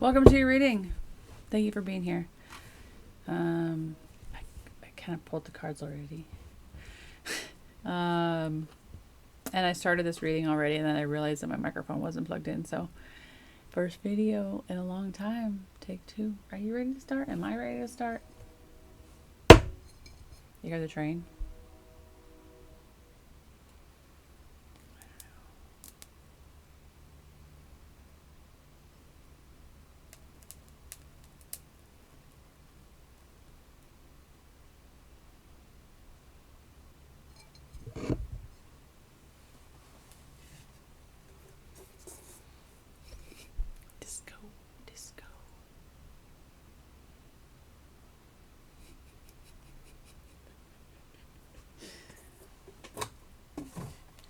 Welcome to your reading. Thank you for being here. I kind of pulled the cards already. And I started this reading already, and then I realized that my microphone wasn't plugged in. So, first video in a long time. Take 2. Are you ready to start? Am I ready to start? You hear the train? Disco.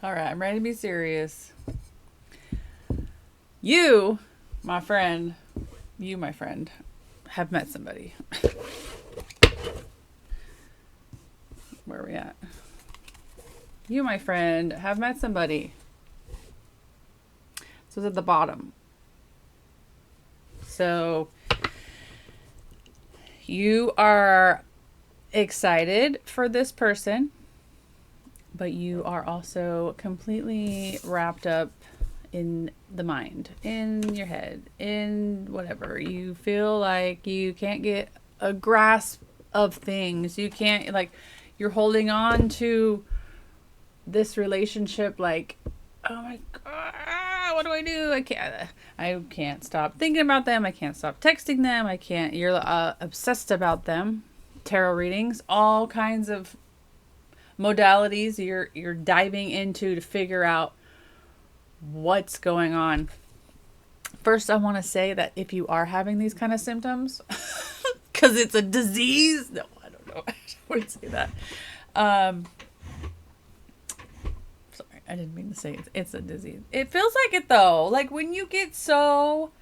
All right, I'm ready to be serious. You, my friend, have met somebody. Where are we at? You, my friend, have met somebody. So it's at the bottom. So you are excited for this person, but you are also completely wrapped up in the mind, in your head, in whatever. You feel like you can't get a grasp of things. You can't, like, you're holding on to this relationship like, oh my God, what do I do? I can't stop thinking about them. I can't stop texting them. You're obsessed about them. Tarot readings, all kinds of modalities you're diving into to figure out what's going on. First, I want to say that if you are having these kind of symptoms, because it's a disease. No, I don't know. I wouldn't say that. Sorry, I didn't mean to say it's a disease. It feels like it though. Like when you get so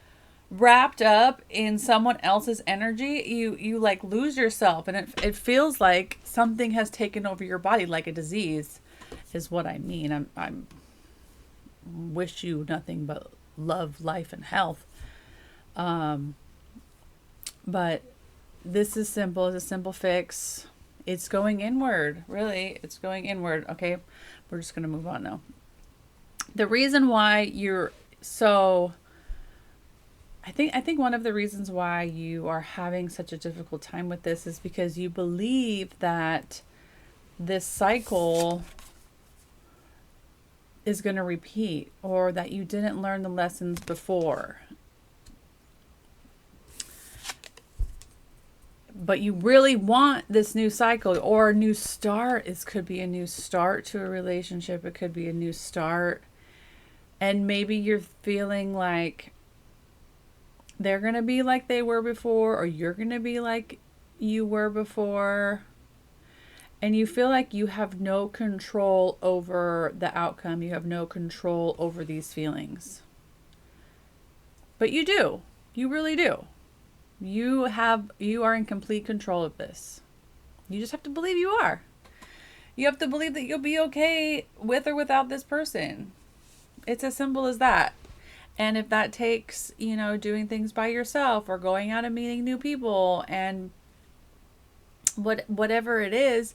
wrapped up in someone else's energy, you like lose yourself, and it feels like something has taken over your body, like a disease is what I mean. I'm wish you nothing but love, life, and health. But this is simple. It's a simple fix. It's going inward. Really, it's going inward. Okay, we're just gonna move on now. The reason why you're so I think one of the reasons why you are having such a difficult time with this is because you believe that this cycle is going to repeat, or that you didn't learn the lessons before. But you really want this new cycle or a new start. It could be a new start to a relationship. It could be a new start. And maybe you're feeling like they're going to be like they were before, or you're going to be like you were before. And you feel like you have no control over the outcome. You have no control over these feelings. But you do. You really do. You are in complete control of this. You just have to believe you are. You have to believe that you'll be okay with or without this person. It's as simple as that. And if that takes, doing things by yourself or going out and meeting new people and whatever it is,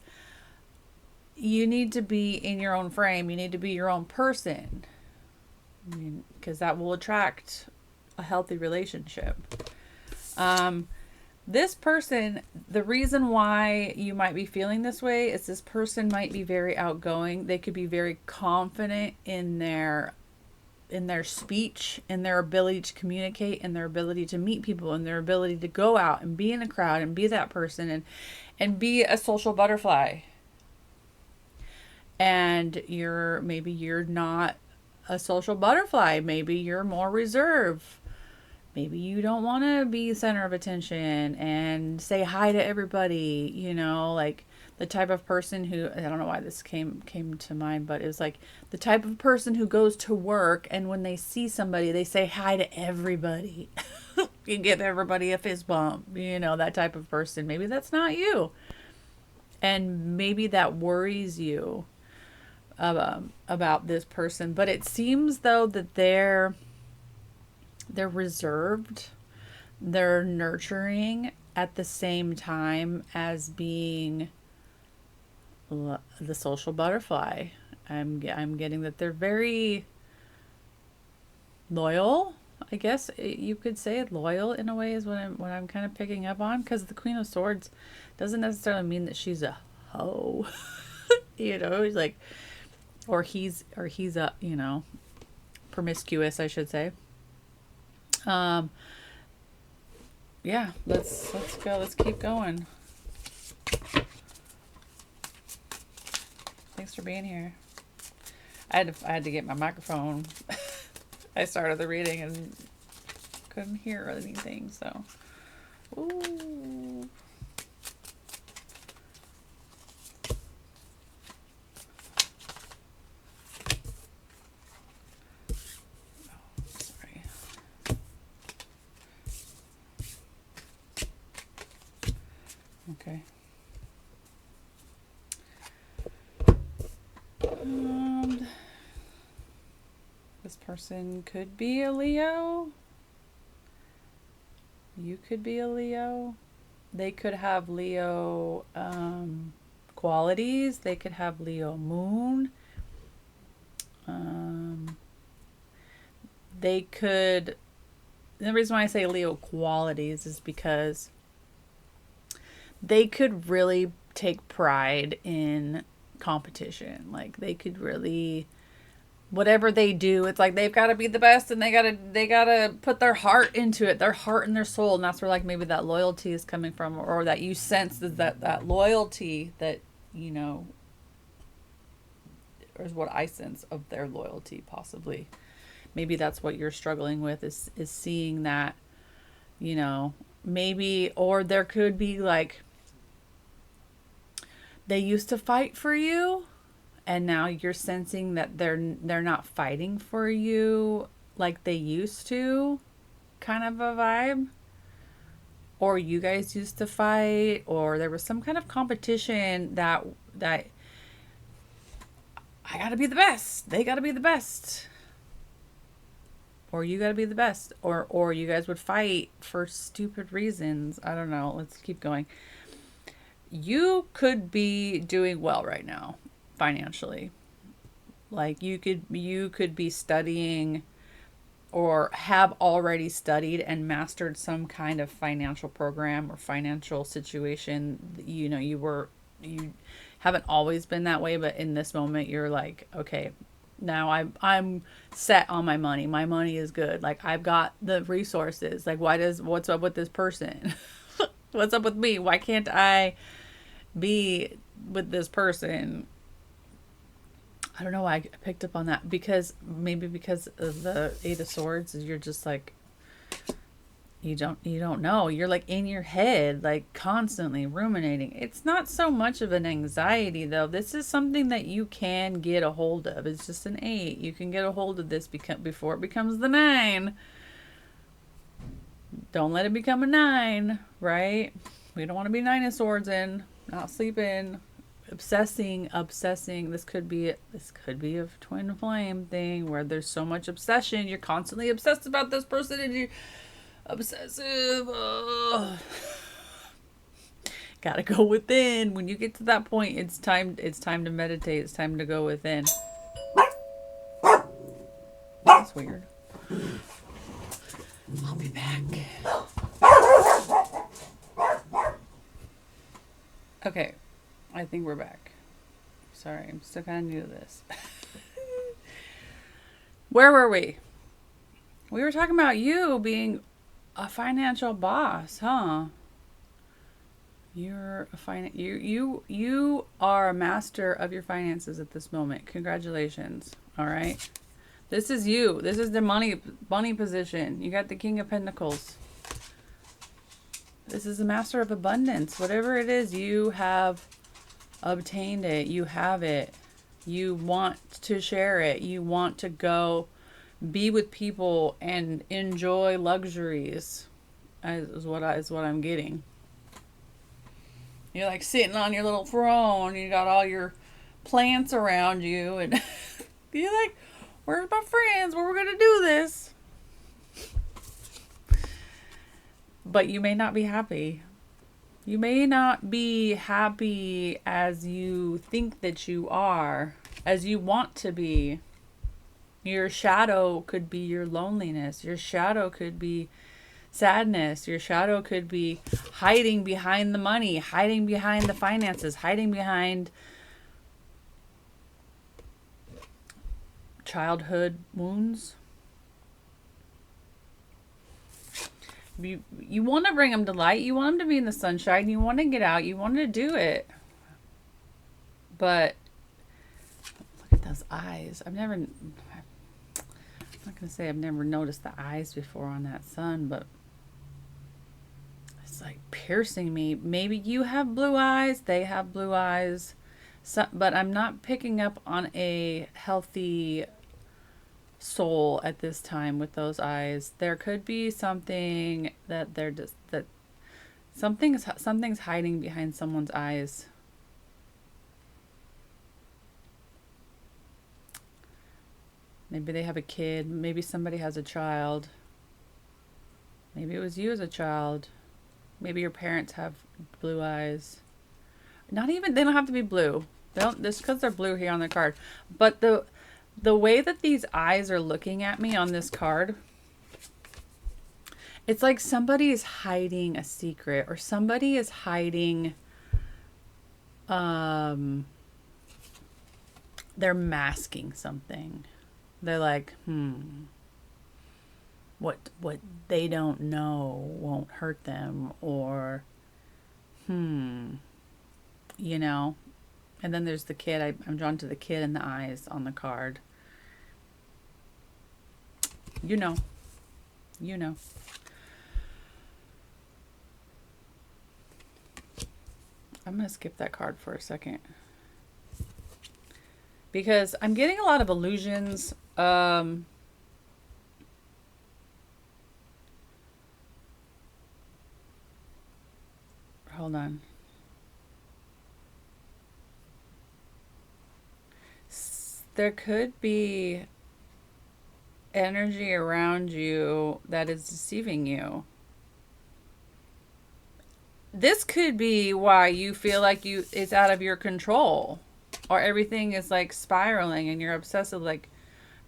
you need to be in your own frame. You need to be your own person, because that will attract a healthy relationship. This person, the reason why you might be feeling this way is this person might be very outgoing. They could be very confident in their speech, in their ability to communicate, in their ability to meet people, in their ability to go out and be in a crowd and be that person and be a social butterfly. And maybe you're not a social butterfly. Maybe you're more reserved. Maybe you don't want to be center of attention and say hi to everybody, like the type of person who, I don't know why this came to mind, but it was like the type of person who goes to work and when they see somebody, they say hi to everybody. You give everybody a fist bump, that type of person. Maybe that's not you. And maybe that worries you about this person. But it seems though that they're reserved. they're nurturing at the same time as being the social butterfly. I'm getting that they're very loyal. I guess you could say loyal in a way is what I'm kind of picking up on, because the Queen of Swords doesn't necessarily mean that she's a hoe. He's like, or he's a, promiscuous, I should say. Yeah, let's go. Let's keep going. Thanks for being here. I had to get my microphone. I started the reading and couldn't hear anything, so. Ooh. Sorry. Okay. This person could be a Leo. You could be a Leo. They could have Leo qualities. They could have Leo moon. They could. The reason why I say Leo qualities is because they could really take pride in competition. Like, they could really, whatever they do, it's like they've got to be the best, and they gotta put their heart into it, their heart and their soul. And that's where, like, maybe that loyalty is coming from, or that you sense that loyalty that, is what I sense of their loyalty, possibly. Maybe that's what you're struggling with, is seeing that, maybe, or there could be like, they used to fight for you, and now you're sensing that they're not fighting for you like they used to, kind of a vibe. Or you guys used to fight, or there was some kind of competition that I gotta be the best, they gotta be the best, or you gotta be the best, or you guys would fight for stupid reasons. I don't know. Let's keep going. You could be doing well right now financially. Like, you could be studying, or have already studied and mastered some kind of financial program or financial situation. You haven't always been that way, but in this moment you're like, okay, now I'm set on my money. My money is good. Like, I've got the resources. Like, what's up with this person? What's up with me? Why can't I be with this person? I don't know why I picked up on that, because of the Eight of Swords, you're just like, you don't know. You're like in your head, like constantly ruminating. It's not so much of an anxiety, though. This is something that you can get a hold of. It's just an 8. You can get a hold of this before it becomes the 9. Don't let it become a 9, right? We don't want to be 9 of Swords in, not sleeping, obsessing. This could be a twin flame thing where there's so much obsession. You're constantly obsessed about this person, and you're obsessive. Gotta go within. When you get to that point, it's time to meditate. It's time to go within. That's weird. I'll be back. Okay, I think we're back. Sorry, I'm still kind of new to this. Where were we? We were talking about you being a financial boss, huh? You're a you are a master of your finances at this moment. Congratulations. All right. This is you. This is the money position. You got the King of Pentacles. This is the master of abundance. Whatever it is, you have obtained it. You have it. You want to share it. You want to go be with people and enjoy luxuries. Is what I'm getting. You're like sitting on your little throne. You got all your plants around you, and you're like, "Where's my friends? Where we're gonna do this?" But you may not be happy. You may not be happy as you think that you are, as you want to be. Your shadow could be your loneliness. Your shadow could be sadness. Your shadow could be hiding behind the money, hiding behind the finances, hiding behind childhood wounds. You want to bring them to light. You want them to be in the sunshine. You want to get out. You want to do it. But look at those eyes. I'm not going to say I've never noticed the eyes before on that sun, but it's like piercing me. Maybe you have blue eyes. They have blue eyes. But I'm not picking up on a healthy soul at this time with those eyes. There could be something that they're just that something's hiding behind someone's eyes. Maybe they have a kid. Maybe somebody has a child. Maybe it was you as a child. Maybe your parents have blue eyes. Not even, they don't have to be blue. They don't, just because they're blue here on the card. But the way that these eyes are looking at me on this card, it's like somebody is hiding a secret, or somebody is hiding, they're masking something. They're like, what they don't know won't hurt them, or, you know. And then there's the kid. I'm drawn to the kid in the eyes on the card. You know. You know. I'm going to skip that card for a second, because I'm getting a lot of illusions. Hold on. There could be energy around you that is deceiving you. This could be why you feel like it's out of your control, or everything is like spiraling and you're obsessive. Like,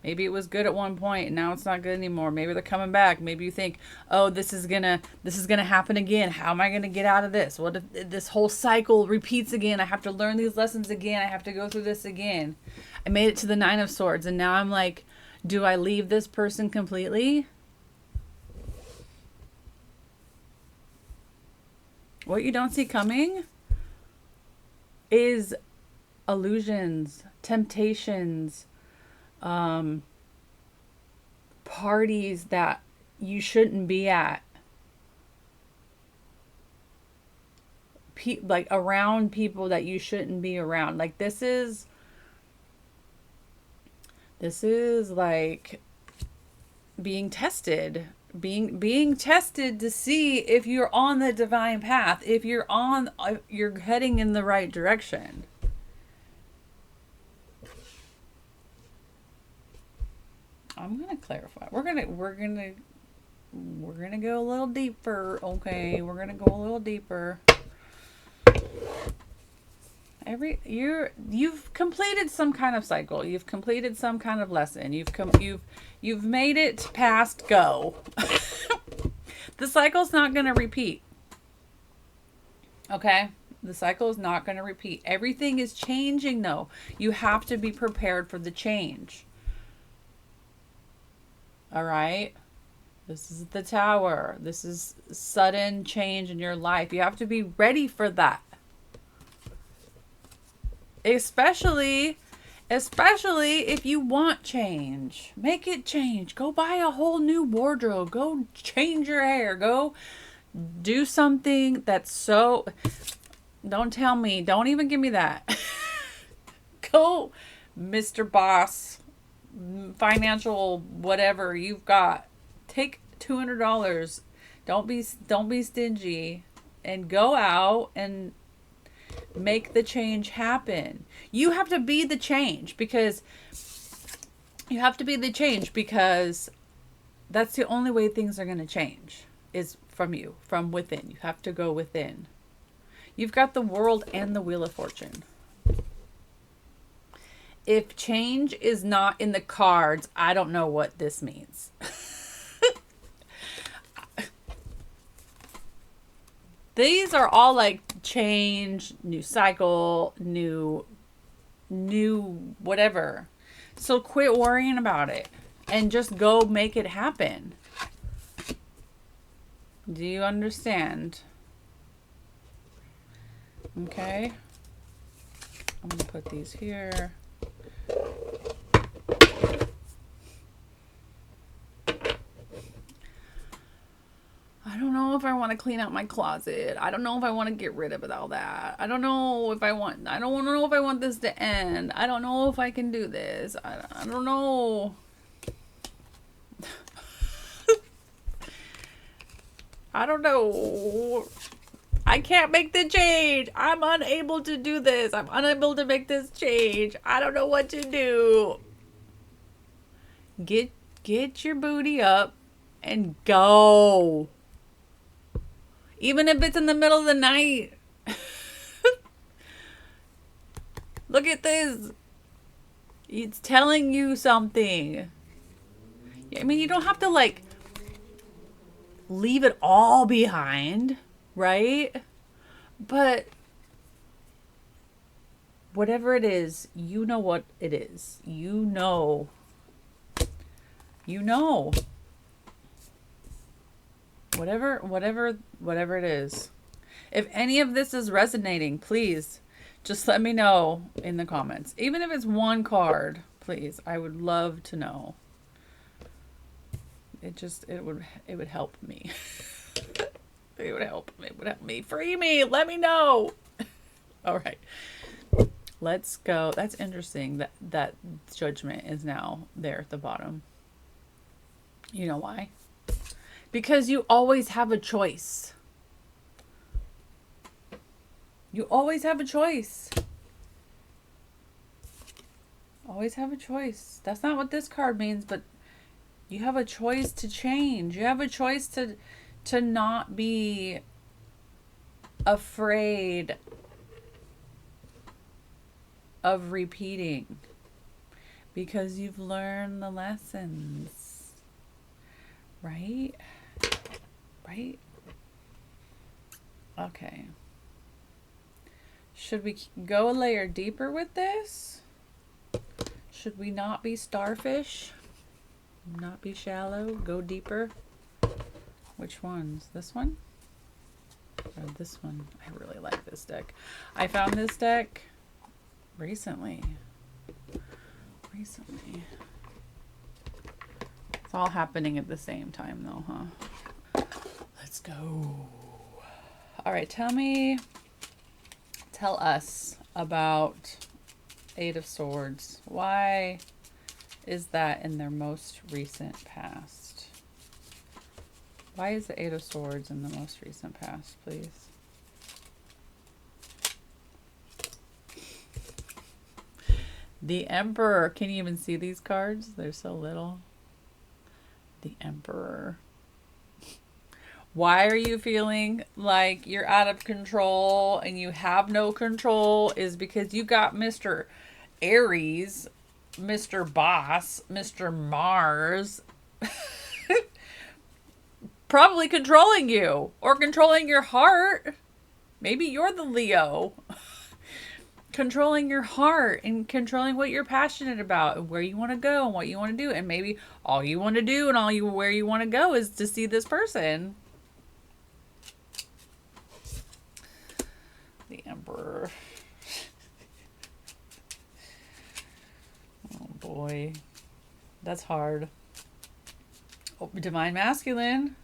maybe it was good at one point and now it's not good anymore. Maybe they're coming back. Maybe you think, oh, this is gonna happen again. How am I gonna get out of this? What if this whole cycle repeats again? I have to learn these lessons again. I have to go through this again. I made it to the 9 of Swords, and now I'm like, do I leave this person completely? What you don't see coming is illusions, temptations, parties that you shouldn't be at, like around people that you shouldn't be around. Like this is like being tested, being tested to see if you're on the divine path, if you're heading in the right direction. I'm going to clarify. We're going to go a little deeper. Okay, we're going to go a little deeper. You've completed some kind of cycle. You've completed some kind of lesson. You've made it past go. The cycle's not going to repeat. Okay? The cycle is not going to repeat. Everything is changing though. You have to be prepared for the change. All right? This is the Tower. This is sudden change in your life. You have to be ready for that. Especially if you want change. Make it change. Go buy a whole new wardrobe. Go change your hair. Go do something that's so... Don't tell me. Don't even give me that. Go, Mr. Boss, financial whatever you've got. Take $200. Don't be stingy, and go out and make the change happen. You have to be the change, because that's the only way things are going to change, is from you, from within. You have to go within. You've got the World and the Wheel of Fortune. If change is not in the cards, I don't know what this means. These are all like change, new cycle, new whatever. So quit worrying about it and just go make it happen. Do you understand? Okay. I'm going to put these here. I don't know if I want to clean out my closet. I don't know if I want to get rid of it, all that. I don't know if I want this to end. I don't know if I can do this. I don't know. I don't know. I can't make the change. I'm unable to do this. I'm unable to make this change. I don't know what to do. Get your booty up and go. Even if it's in the middle of the night. Look at this. It's telling you something. I mean, you don't have to like leave it all behind, right? But whatever it is, you know what it is. You know. Whatever it is. If any of this is resonating, please just let me know in the comments. Even if it's one card, please. I would love to know. It would help me. It would help me. Free me. Let me know. All right. Let's go. That's interesting that judgment is now there at the bottom. You know why? Because you always have a choice. You always have a choice. Always have a choice. That's not what this card means, but you have a choice to change. You have a choice to not be afraid of repeating because you've learned the lessons. Right? Right? Okay. Should we go a layer deeper with this? Should we not be starfish? Not be shallow? Go deeper? Which ones? This one? Or this one? I really like this deck. I found this deck recently. It's all happening at the same time though, huh? Let's go. All right, tell us about Eight of Swords. Why is that in their most recent past? Why is the Eight of Swords in the most recent past, please? The Emperor. Can you even see these cards? They're so little. The Emperor. Why are you feeling like you're out of control and you have no control is because you got Mr. Aries, Mr. Boss, Mr. Mars probably controlling you or controlling your heart. Maybe you're the Leo. Controlling your heart and controlling what you're passionate about and where you want to go and what you want to do. And maybe all you want to do and where you want to go is to see this person. The Emperor. Oh boy. That's hard. Oh, Divine Masculine.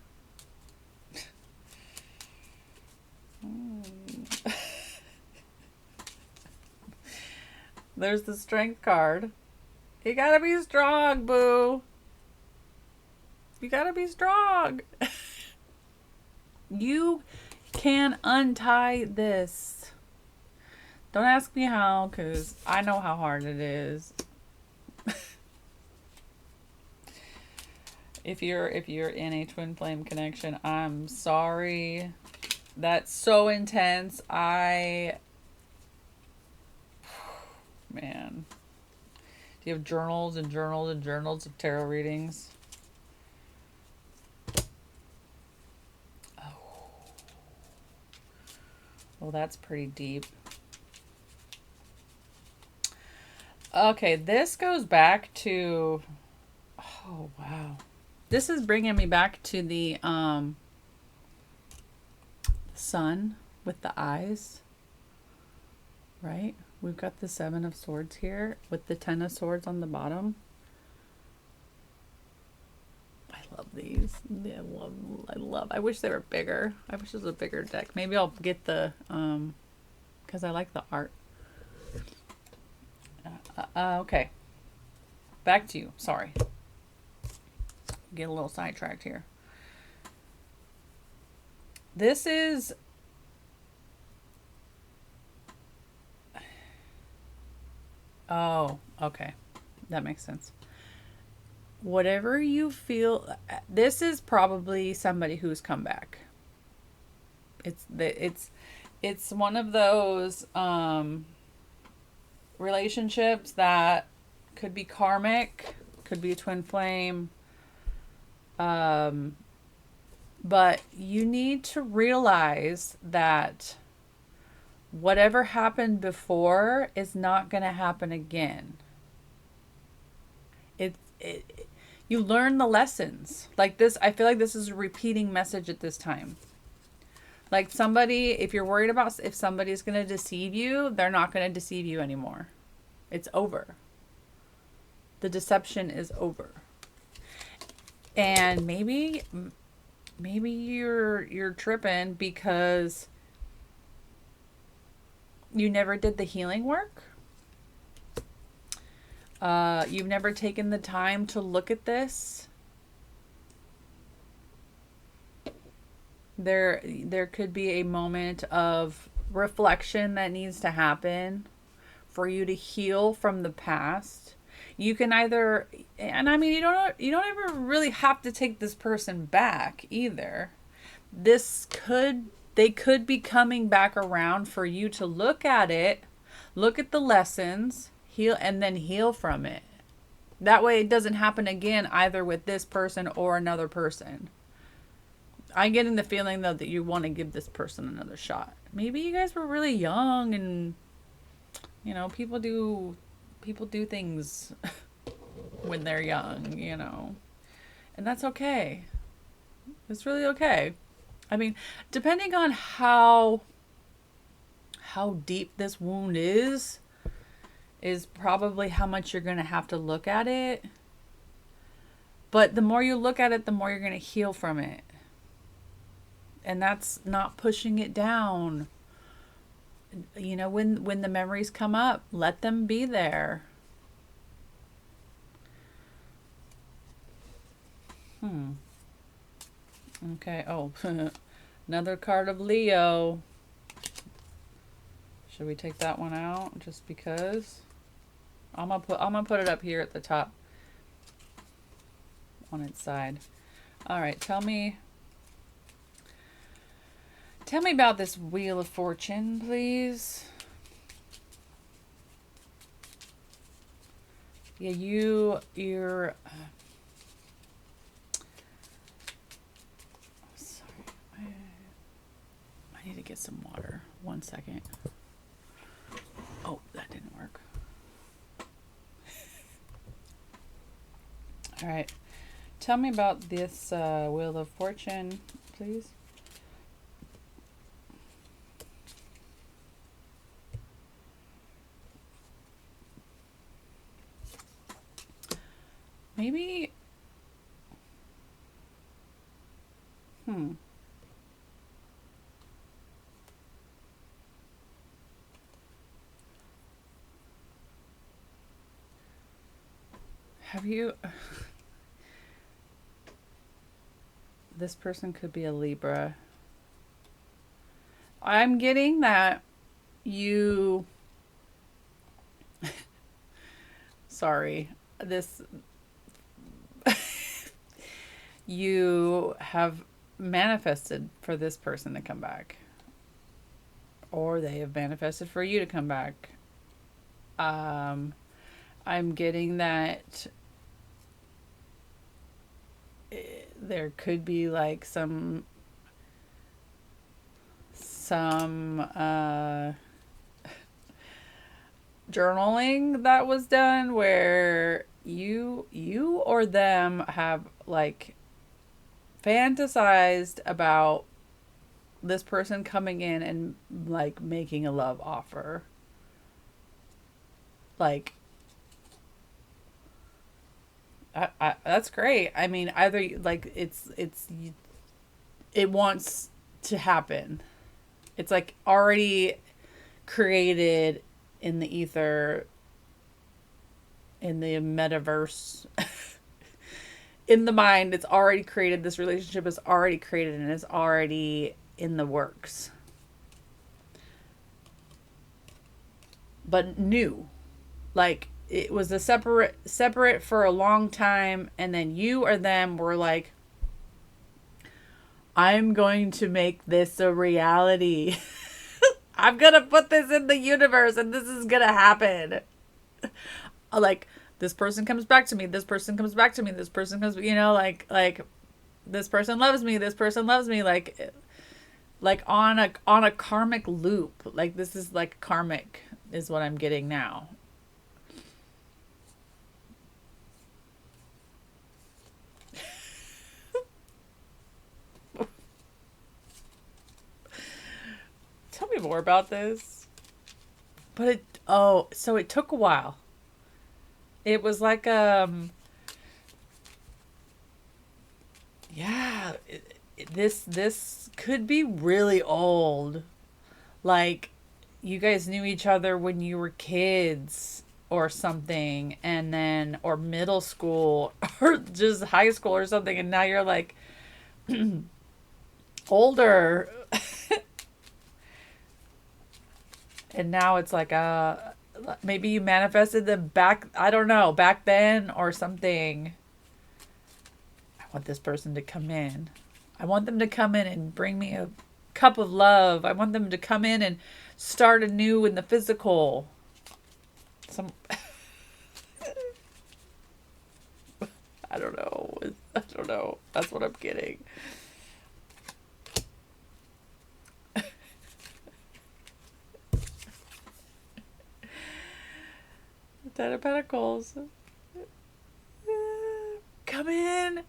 There's the Strength card. You gotta be strong, boo. You gotta be strong. You can untie this. Don't ask me how, because I know how hard it is. If you're in a twin flame connection, I'm sorry. That's so intense. Man. Do you have journals and journals and journals of tarot readings? Oh. Well, that's pretty deep. Okay, this goes back to, oh wow. This is bringing me back to the sun with the eyes, right? We've got the 7 of Swords here with the 10 of Swords on the bottom. I love these. I wish they were bigger. I wish it was a bigger deck. Maybe I'll get the, because I like the art. Okay. Back to you. Sorry. Get a little sidetracked here. This is... Oh, okay. That makes sense. Whatever you feel, this is probably somebody who's come back. It's one of those relationships that could be karmic, could be a twin flame, but you need to realize that whatever happened before is not going to happen again. You learn the lessons. Like this, I feel like this is a repeating message at this time. Like somebody, if you're worried about if somebody's going to deceive you, they're not going to deceive you anymore. It's over. The deception is over. And maybe you're tripping because you never did the healing work. You've never taken the time to look at this. There could be a moment of reflection that needs to happen for you to heal from the past. You can either, and I mean, you don't ever really have to take this person back either. They could be coming back around for you to look at it, look at the lessons, heal, and then heal from it. That way it doesn't happen again either with this person or another person. I'm getting the feeling though that you want to give this person another shot. Maybe you guys were really young and people do things when they're young, And that's okay. It's really okay. I mean, depending on how deep this wound is probably how much you're going to have to look at it. But the more you look at it, the more you're going to heal from it. And that's not pushing it down. When the memories come up, let them be there. Okay. Oh, another card of Leo. Should we take that one out just because? I'm gonna put it up here at the top on its side. All right, tell me about this Wheel of Fortune, please. Yeah, you're sorry. I need to get some water. 1 second. Oh, that didn't work. All right. Tell me about this Wheel of Fortune, please. Maybe. Have you... This person could be a Libra. I'm getting that you... Sorry. This... you have manifested for this person to come back, or they have manifested for you to come back. I'm getting that there could be like some journaling that was done where you or them have like fantasized about this person coming in and like making a love offer. Like, that's great. I mean, either like it wants to happen. It's like already created in the ether, in the metaverse, in the mind. It's already created. This relationship is already created and is already in the works. But new. Like, it was a separate for a long time, and then you or them were like, I'm going to make this a reality. I'm going to put this in the universe and this is going to happen. Like, this person comes back to me. This person comes back to me. This person comes, like this person loves me. This person loves me. Like on a karmic loop. Like, this is like karmic is what I'm getting now. Tell me more about this. But so it took a while. It was like this could be really old. Like, you guys knew each other when you were kids or something, and then or middle school or just high school or something, and now you're like older. And now it's like maybe you manifested them back, I don't know, back then or something. I want this person to come in. I want them to come in and bring me a cup of love. I want them to come in and start anew in the physical. I don't know. That's what I'm getting. Ten of Pentacles. Come in.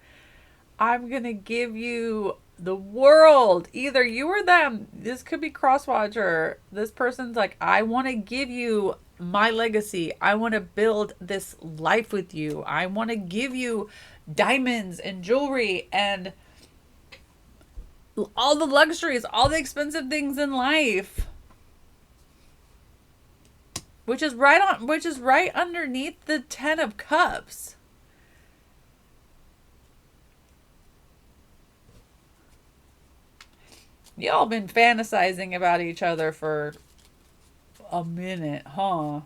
I'm going to give you the world. Either you or them. This could be crosswatcher. This person's like, I want to give you my legacy. I want to build this life with you. I want to give you diamonds and jewelry and all the luxuries, all the expensive things in life. Which is right underneath the 10 of Cups. Y'all been fantasizing about each other for a minute, huh?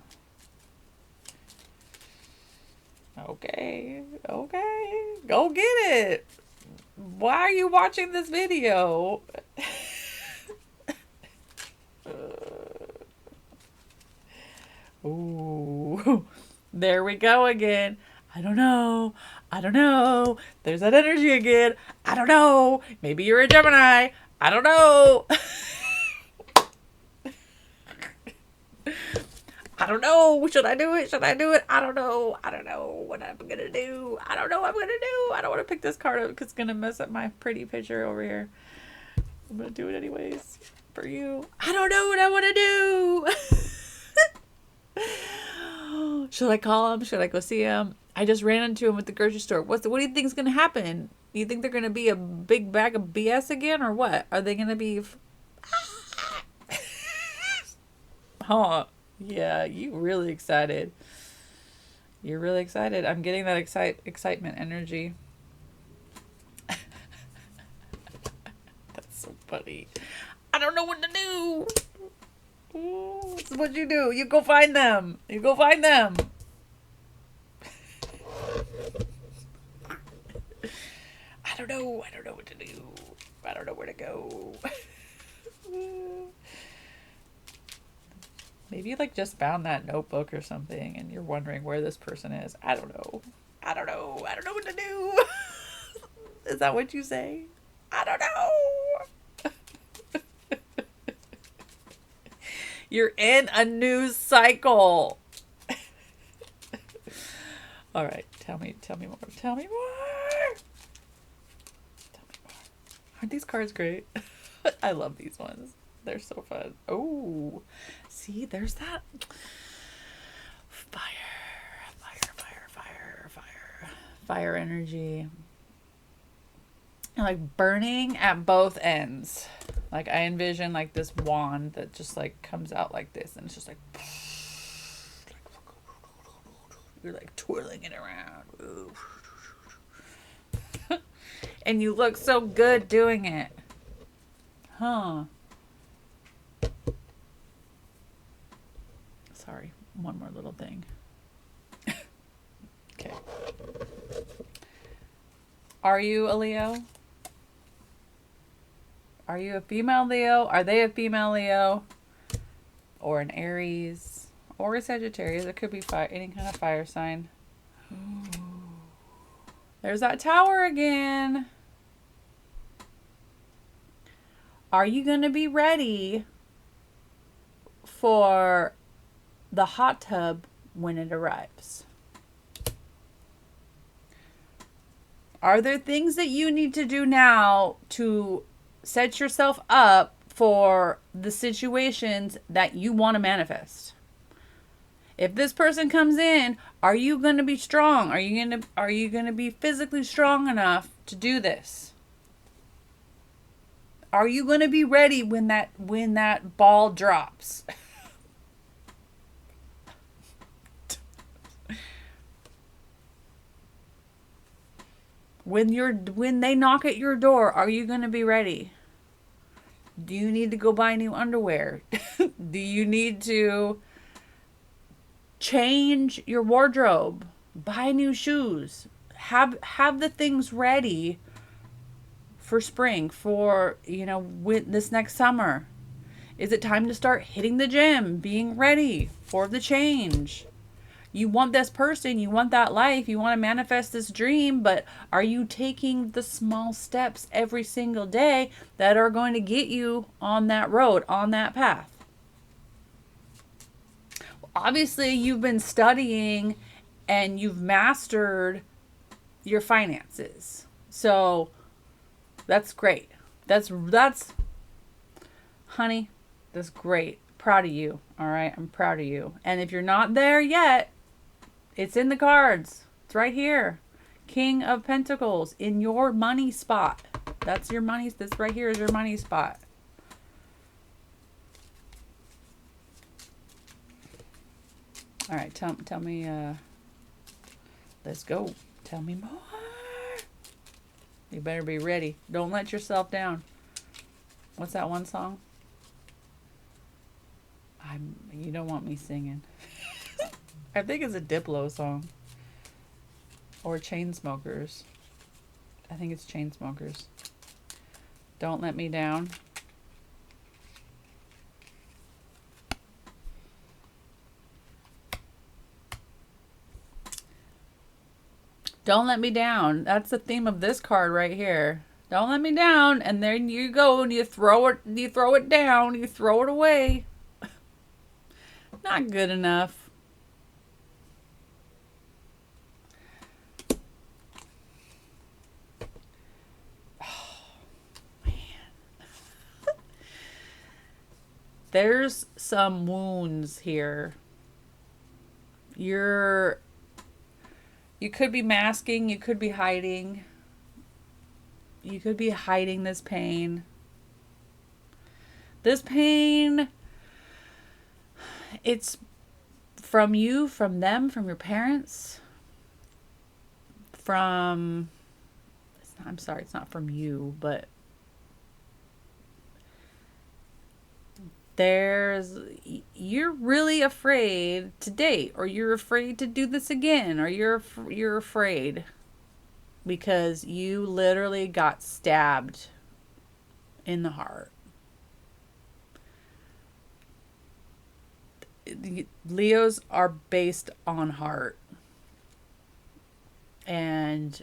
Okay. Go get it. Why are you watching this video? Ooh, there we go again. I don't know. There's that energy again. I don't know. Maybe you're a Gemini. I don't know. I don't know. Should I do it? I don't know. What I'm going to do. I don't know what I'm going to do. I don't want to pick this card up because it's going to mess up my pretty picture over here. I'm going to do it anyways for you. I don't know what I want to do. Should I call him? Should I go see him? I just ran into him at the grocery store. What do you think is going to happen? You think they're going to be a big bag of BS again or what? Are they going to be... Huh. Yeah, you really excited. You're really excited. I'm getting that excitement energy. That's so funny. I don't know what to do. This is what you do. You go find them. I don't know. I don't know what to do. I don't know where to go. Maybe you like just found that notebook or something and you're wondering where this person is. I don't know. I don't know. I don't know what to do. Is that what you say? I don't know. You're in a news cycle. All right, tell me more. Tell me more. Tell me more. Aren't these cards great? I love these ones. They're so fun. Oh, see, there's that fire energy. And like burning at both ends. Like I envision like this wand that just like comes out like this and it's just like you're like twirling it around. And you look so good doing it. Huh. Sorry, one more little thing. Okay. Are you a Leo? Are you a female Leo? Are they a female Leo? Or an Aries? Or a Sagittarius? It could be fire, any kind of fire sign. There's that tower again. Are you going to be ready for the hot tub when it arrives? Are there things that you need to do now to set yourself up for the situations that you want to manifest? If this person comes in, are you going to be strong? Are you going to be physically strong enough to do this? Are you going to be ready when that ball drops? When they knock at your door, are you going to be ready? Do you need to go buy new underwear? Do you need to change your wardrobe? Buy new shoes? Have the things ready for spring, for, this next summer. Is it time to start hitting the gym, being ready for the change? You want this person, you want that life, you want to manifest this dream, but are you taking the small steps every single day that are going to get you on that road, on that path? Obviously, you've been studying and you've mastered your finances. So that's great. That's honey, that's great. Proud of you. All right. I'm proud of you. And if you're not there yet, it's in the cards. It's right here. King of Pentacles in your money spot. That's your money. This right here is your money spot. All right. Tell me, let's go. Tell me more. You better be ready. Don't let yourself down. What's that one song? You don't want me singing. I think it's a Diplo song. Or Chainsmokers. I think it's Chainsmokers. Don't let me down. Don't let me down. That's the theme of this card right here. Don't let me down. And then you go and you throw it down. You throw it away. Not good enough. There's some wounds here. You could be masking, you could be hiding. You could be hiding this pain. This pain, it's from you, from them, from your parents, it's not from you, but you're really afraid to date, or you're afraid to do this again, or you're afraid. because you literally got stabbed in the heart. Leos are based on heart. And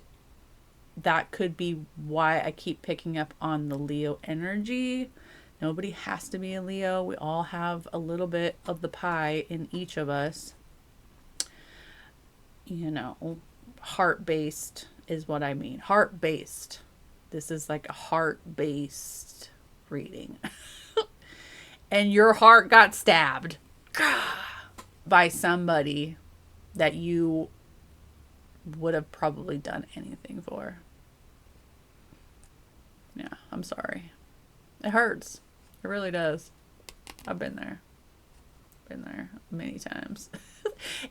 that could be why I keep picking up on the Leo energy. Nobody has to be a Leo. We all have a little bit of the pie in each of us. You know, heart-based is what I mean. Heart-based. This is like a heart-based reading. And your heart got stabbed by somebody that you would have probably done anything for. Yeah, I'm sorry. It hurts. It really does. I've been there. Been there many times.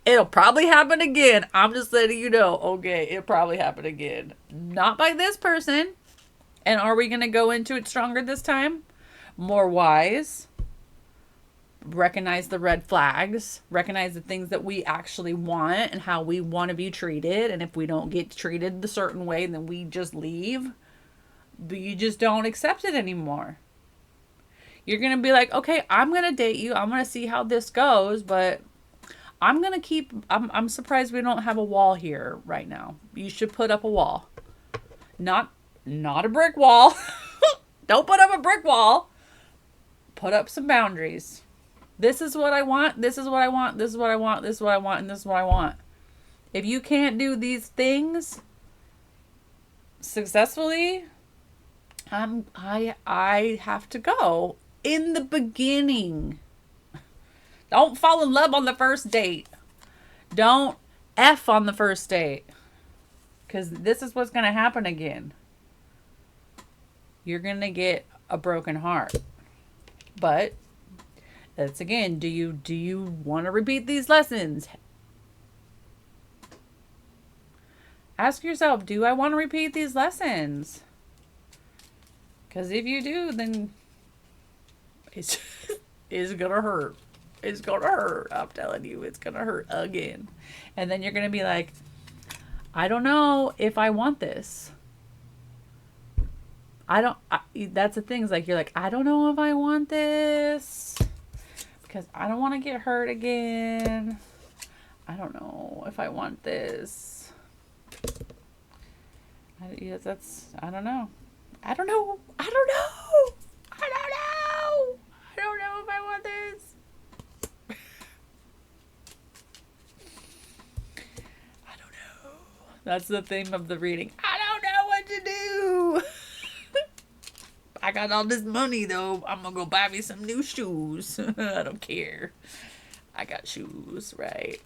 It'll probably happen again. I'm just letting you know. Okay, it'll probably happen again. Not by this person. And are we going to go into it stronger this time? More wise. Recognize the red flags. Recognize the things that we actually want and how we want to be treated. And if we don't get treated the certain way, then we just leave. But you just don't accept it anymore. You're going to be like, okay, I'm going to date you. I'm going to see how this goes. But I'm going to keep... I'm surprised we don't have a wall here right now. You should put up a wall. Not a brick wall. Don't put up a brick wall. Put up some boundaries. This is what I want. This is what I want. This is what I want. This is what I want. And this is what I want. If you can't do these things successfully, I have to go. In the beginning. Don't fall in love on the first date. Don't F on the first date. Because this is what's going to happen again. You're going to get a broken heart. But that's again, do you want to repeat these lessons? Ask yourself, do I want to repeat these lessons? Because if you do, then it's going to hurt. It's going to hurt. I'm telling you, it's going to hurt again. And then you're going to be like, I don't know if I want this. That's the thing. Is like, you're like, I don't know if I want this. Because I don't want to get hurt again. I don't know if I want this. I don't know. I don't know. I don't know if I want this. I don't know. That's the theme of the reading. I don't know what to do. I got all this money though. I'm gonna go buy me some new shoes. I don't care. I got shoes, right?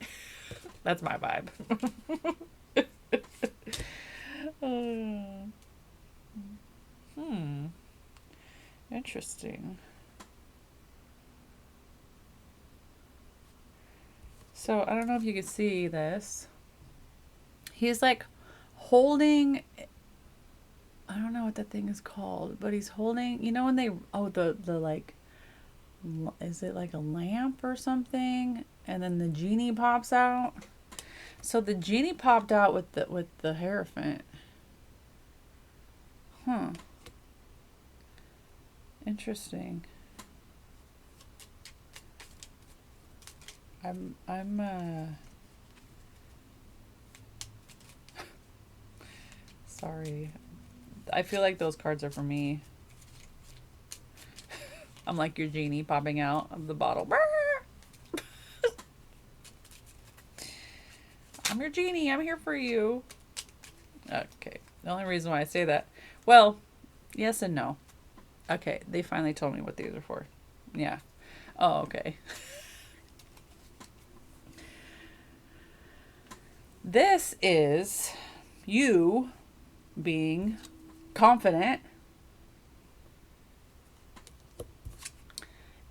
That's my vibe. Interesting. So I don't know if you can see this. He's like holding, I don't know what that thing is called, but he's holding, you know when they, the like, is it like a lamp or something? And then the genie pops out. So the genie popped out with the Hierophant. Huh. Interesting. I'm sorry. I feel like those cards are for me. I'm like your genie popping out of the bottle. I'm your genie. I'm here for you. Okay. The only reason why I say that. Well, yes and no. Okay. They finally told me what these are for. Yeah. Oh, okay. This is you being confident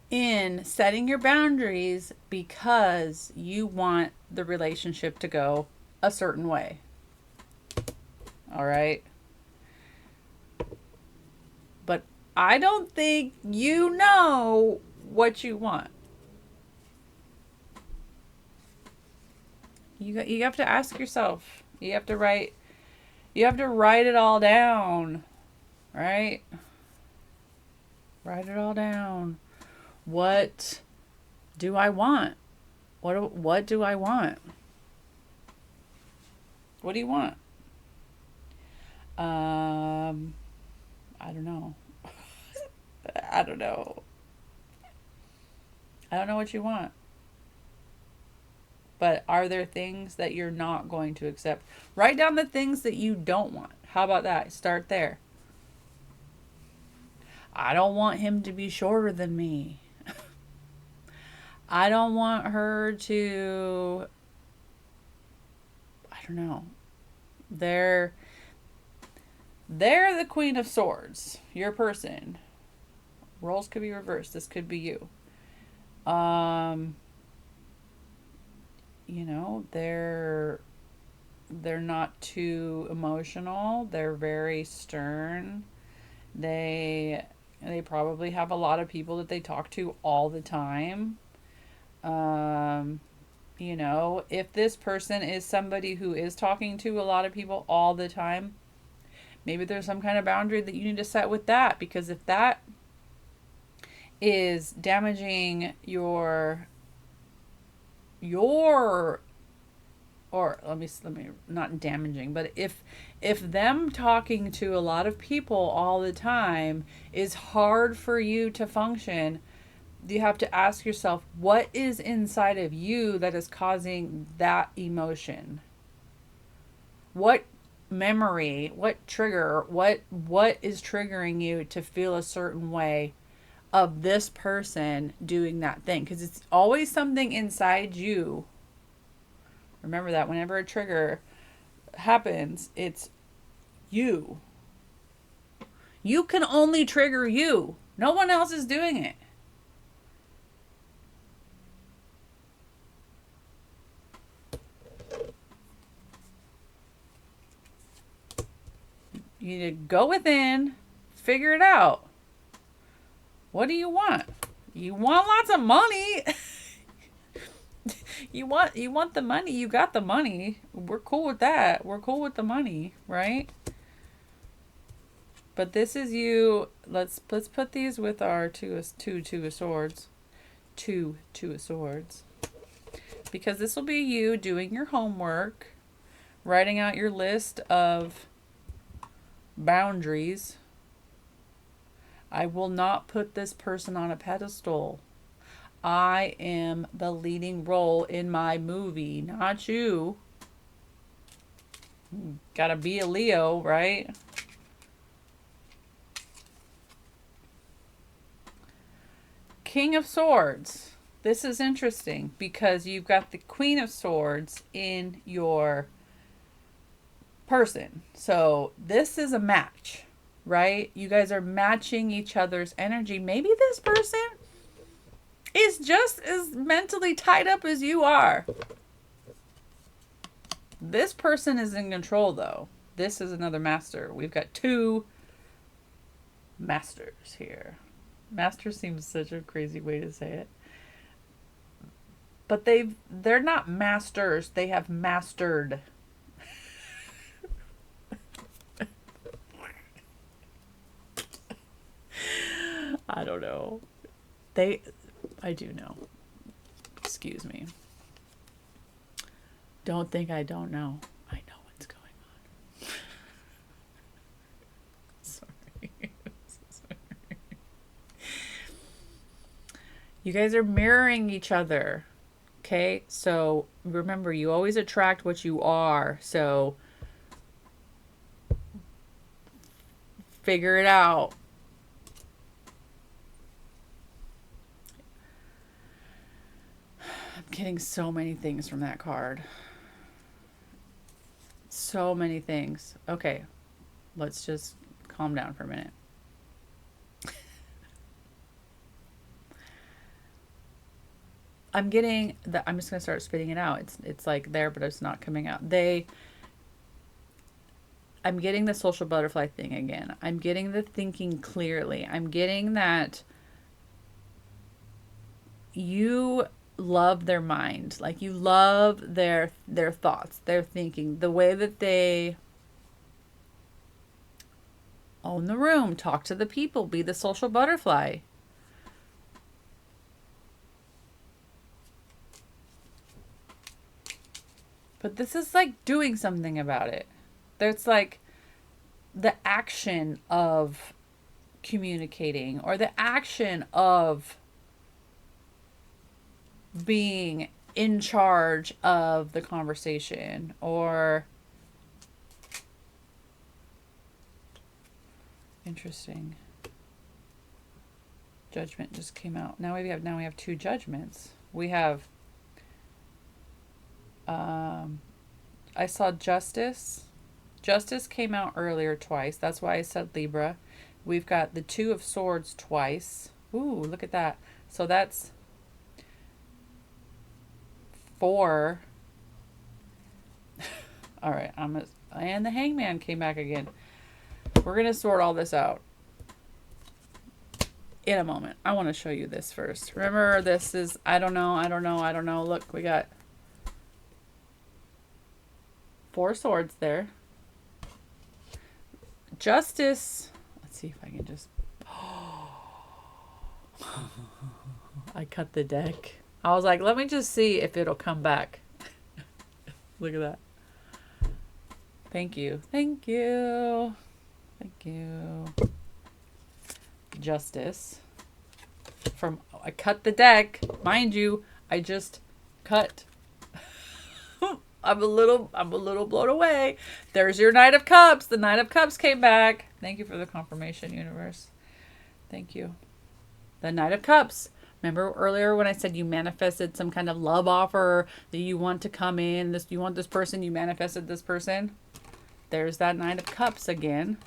in setting your boundaries because you want the relationship to go a certain way. All right. But I don't think you know what you want. You have to ask yourself. You have to write You have to write it all down, right? Write it all down. What do I want? What do I want? What do you want? I don't know. I don't know. I don't know what you want. But are there things that you're not going to accept? Write down the things that you don't want. How about that? Start there. I don't want him to be shorter than me. I don't want her to, I don't know. They're the Queen of Swords. Your person. Roles could be reversed. This could be you. You know, they're not too emotional. They're very stern. They probably have a lot of people that they talk to all the time. You know, if this person is somebody who is talking to a lot of people all the time, maybe there's some kind of boundary that you need to set with that, because if that is damaging your or let me not damaging, but if them talking to a lot of people all the time is hard for you to function, you have to ask yourself, what is inside of you that is causing that emotion? What memory, what trigger, what is triggering you to feel a certain way of this person doing that thing? Because it's always something inside you. Remember that whenever a trigger happens, it's you. You can only trigger you. No one else is doing it. You need to go within, figure it out. What do you want? You want lots of money. You want the money. You got the money. We're cool with that. We're cool with the money, right? But this is you. Let's put these with our two of swords. Two of swords. Because this will be you doing your homework, writing out your list of boundaries. I will not put this person on a pedestal. I am the leading role in my movie, not you. Gotta be a Leo, right? King of Swords. This is interesting because you've got the Queen of Swords in your person. So this is a match, right? You guys are matching each other's energy. Maybe this person is just as mentally tied up as you are. This person is in control, though. This is another master. We've got two masters here. Master seems such a crazy way to say it. But they're not masters. They have mastered. I don't know. I do know. Excuse me. Don't think I don't know. I know what's going on. Sorry. Sorry. You guys are mirroring each other. Okay? So remember, you always attract what you are. So figure it out. I'm getting so many things from that card. So many things. Okay, let's just calm down for a minute. I'm getting the. I'm just gonna start spitting it out. It's like there, but it's not coming out. I'm getting the social butterfly thing again. I'm getting the thinking clearly. I'm getting that you love their mind. Like you love their thoughts, their thinking, the way that they Own the room. Talk to the people. Be the social butterfly. But this is like doing something about it. There's like the action of communicating or the action of being in charge of the conversation or interesting. Judgment just came out. Now we have two judgments. We have I saw justice. Justice came out earlier twice. That's why I said Libra. We've got the Two of Swords twice. Ooh, look at that. So that's 4. All right, and the Hangman came back again. We're going to sort all this out in a moment. I want to show you this first. Remember, this is, I don't know. Look, we got 4 swords there. Justice. Let's see if I can just... I cut the deck. I was like, let me just see if it'll come back. Look at that. Thank you. Thank you. Thank you. Justice. I cut the deck. Mind you, I just cut. I'm a little blown away. There's your Knight of Cups. The Knight of Cups came back. Thank you for the confirmation, universe. Thank you. The Knight of Cups. Remember earlier when I said you manifested some kind of love offer that you want to come in, you want this person, you manifested this person? There's that Knight of Cups again.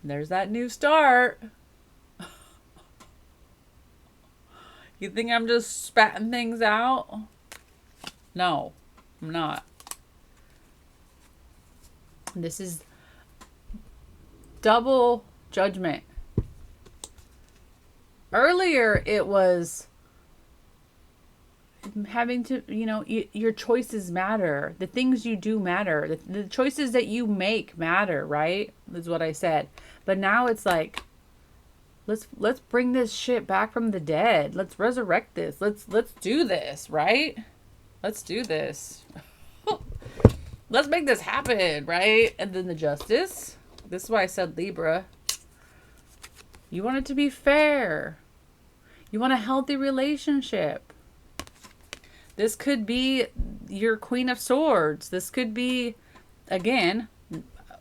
There's that new start. You think I'm just spatting things out? No, I'm not. This is double judgment. Earlier, it was having to, your choices matter. The things you do matter. The choices that you make matter, right? Is what I said. But now it's like, let's bring this shit back from the dead. Let's resurrect this. Let's do this, right? Let's do this. Let's make this happen, right? And then the justice. This is why I said Libra. You want it to be fair. You want a healthy relationship. This could be your Queen of Swords. This could be, again,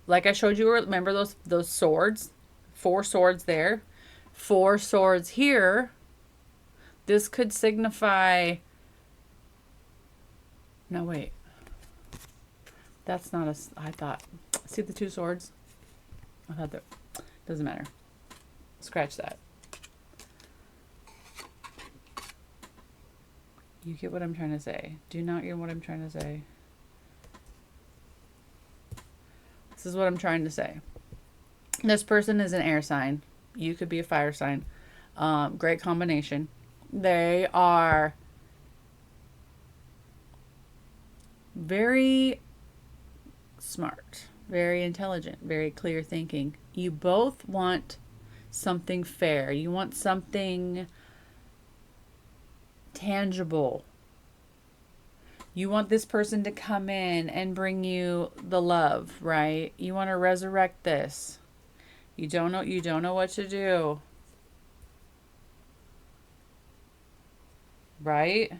like I showed you, remember those swords? 4 swords there. 4 swords here. This could signify... No, wait. That's not I thought... See the 2 swords? I thought that... Doesn't matter. Scratch that. You get what I'm trying to say. Do you not get what I'm trying to say? This is what I'm trying to say. This person is an air sign. You could be a fire sign. Great combination. They are very smart, very intelligent, very clear thinking. You both want something fair. You want something tangible. You want this person to come in and bring you the love, right? You want to resurrect this. You don't know what to do. Right?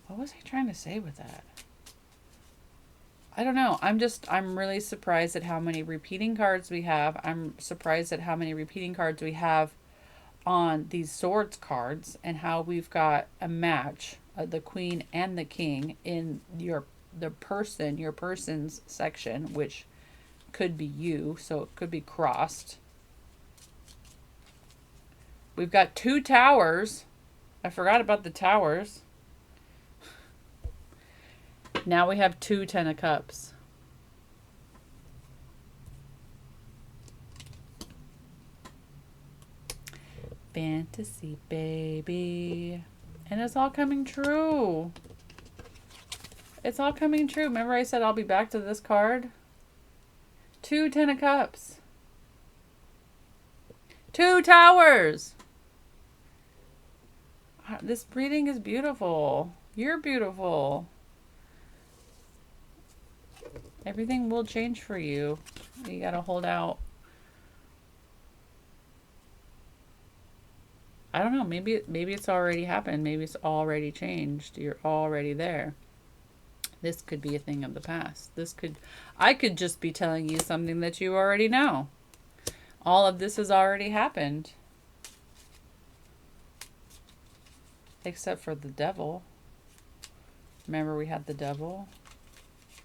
What was I trying to say with that? I don't know. I'm really surprised at how many repeating cards we have. I'm surprised at how many repeating cards we have on these swords cards and how we've got a match, the Queen and the King in your person's section, which could be you, so it could be crossed. We've got 2 towers. I forgot about the towers. Now we have 2 Ten of Cups. Fantasy, baby. And it's all coming true. It's all coming true. Remember I said I'll be back to this card? 2 Ten of Cups. 2 Towers. This reading is beautiful. You're beautiful. Everything will change for you. You gotta hold out. I don't know. Maybe it's already happened. Maybe it's already changed. You're already there. This could be a thing of the past. I could just be telling you something that you already know. All of this has already happened. Except for the devil. Remember we had the devil?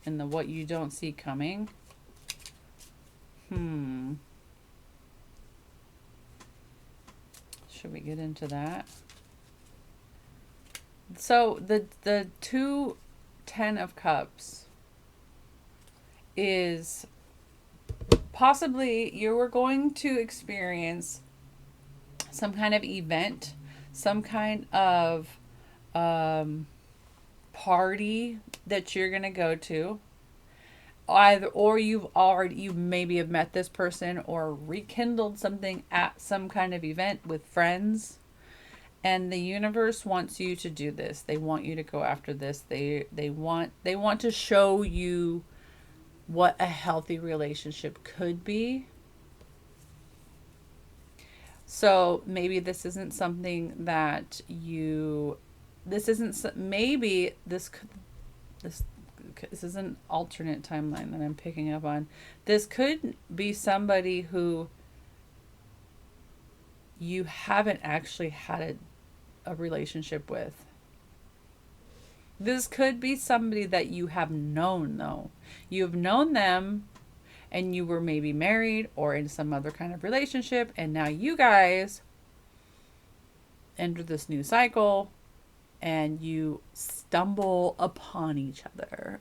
And the what you don't see coming? Should we get into that? So the 2 Ten of Cups is possibly you were going to experience some kind of event, some kind of party that you're going to go to. Either or you maybe have met this person or rekindled something at some kind of event with friends, and the universe wants you to do this. They want you to go after this. They want to show you what a healthy relationship could be. So maybe this isn't something that this is an alternate timeline that I'm picking up on. This could be somebody who you haven't actually had a relationship with. This could be somebody that you have known, though. You've known them and you were maybe married or in some other kind of relationship, and now you guys enter this new cycle and you stumble upon each other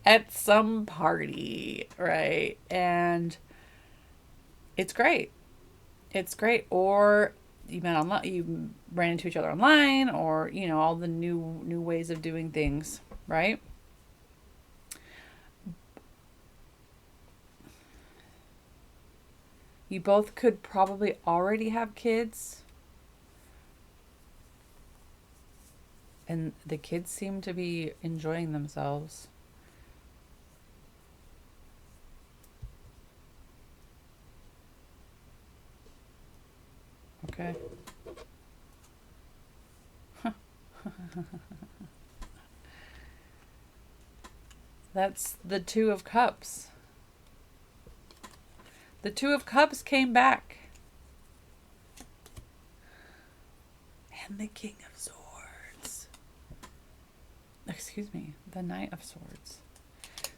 at some party, right? And it's great. It's great. Or you met online, you ran into each other online, or all the new ways of doing things, right? You both could probably already have kids. And the kids seem to be enjoying themselves. Okay. That's the 2 of Cups. The 2 of Cups came back. And the King of Swords. Excuse me, the Knight of Swords.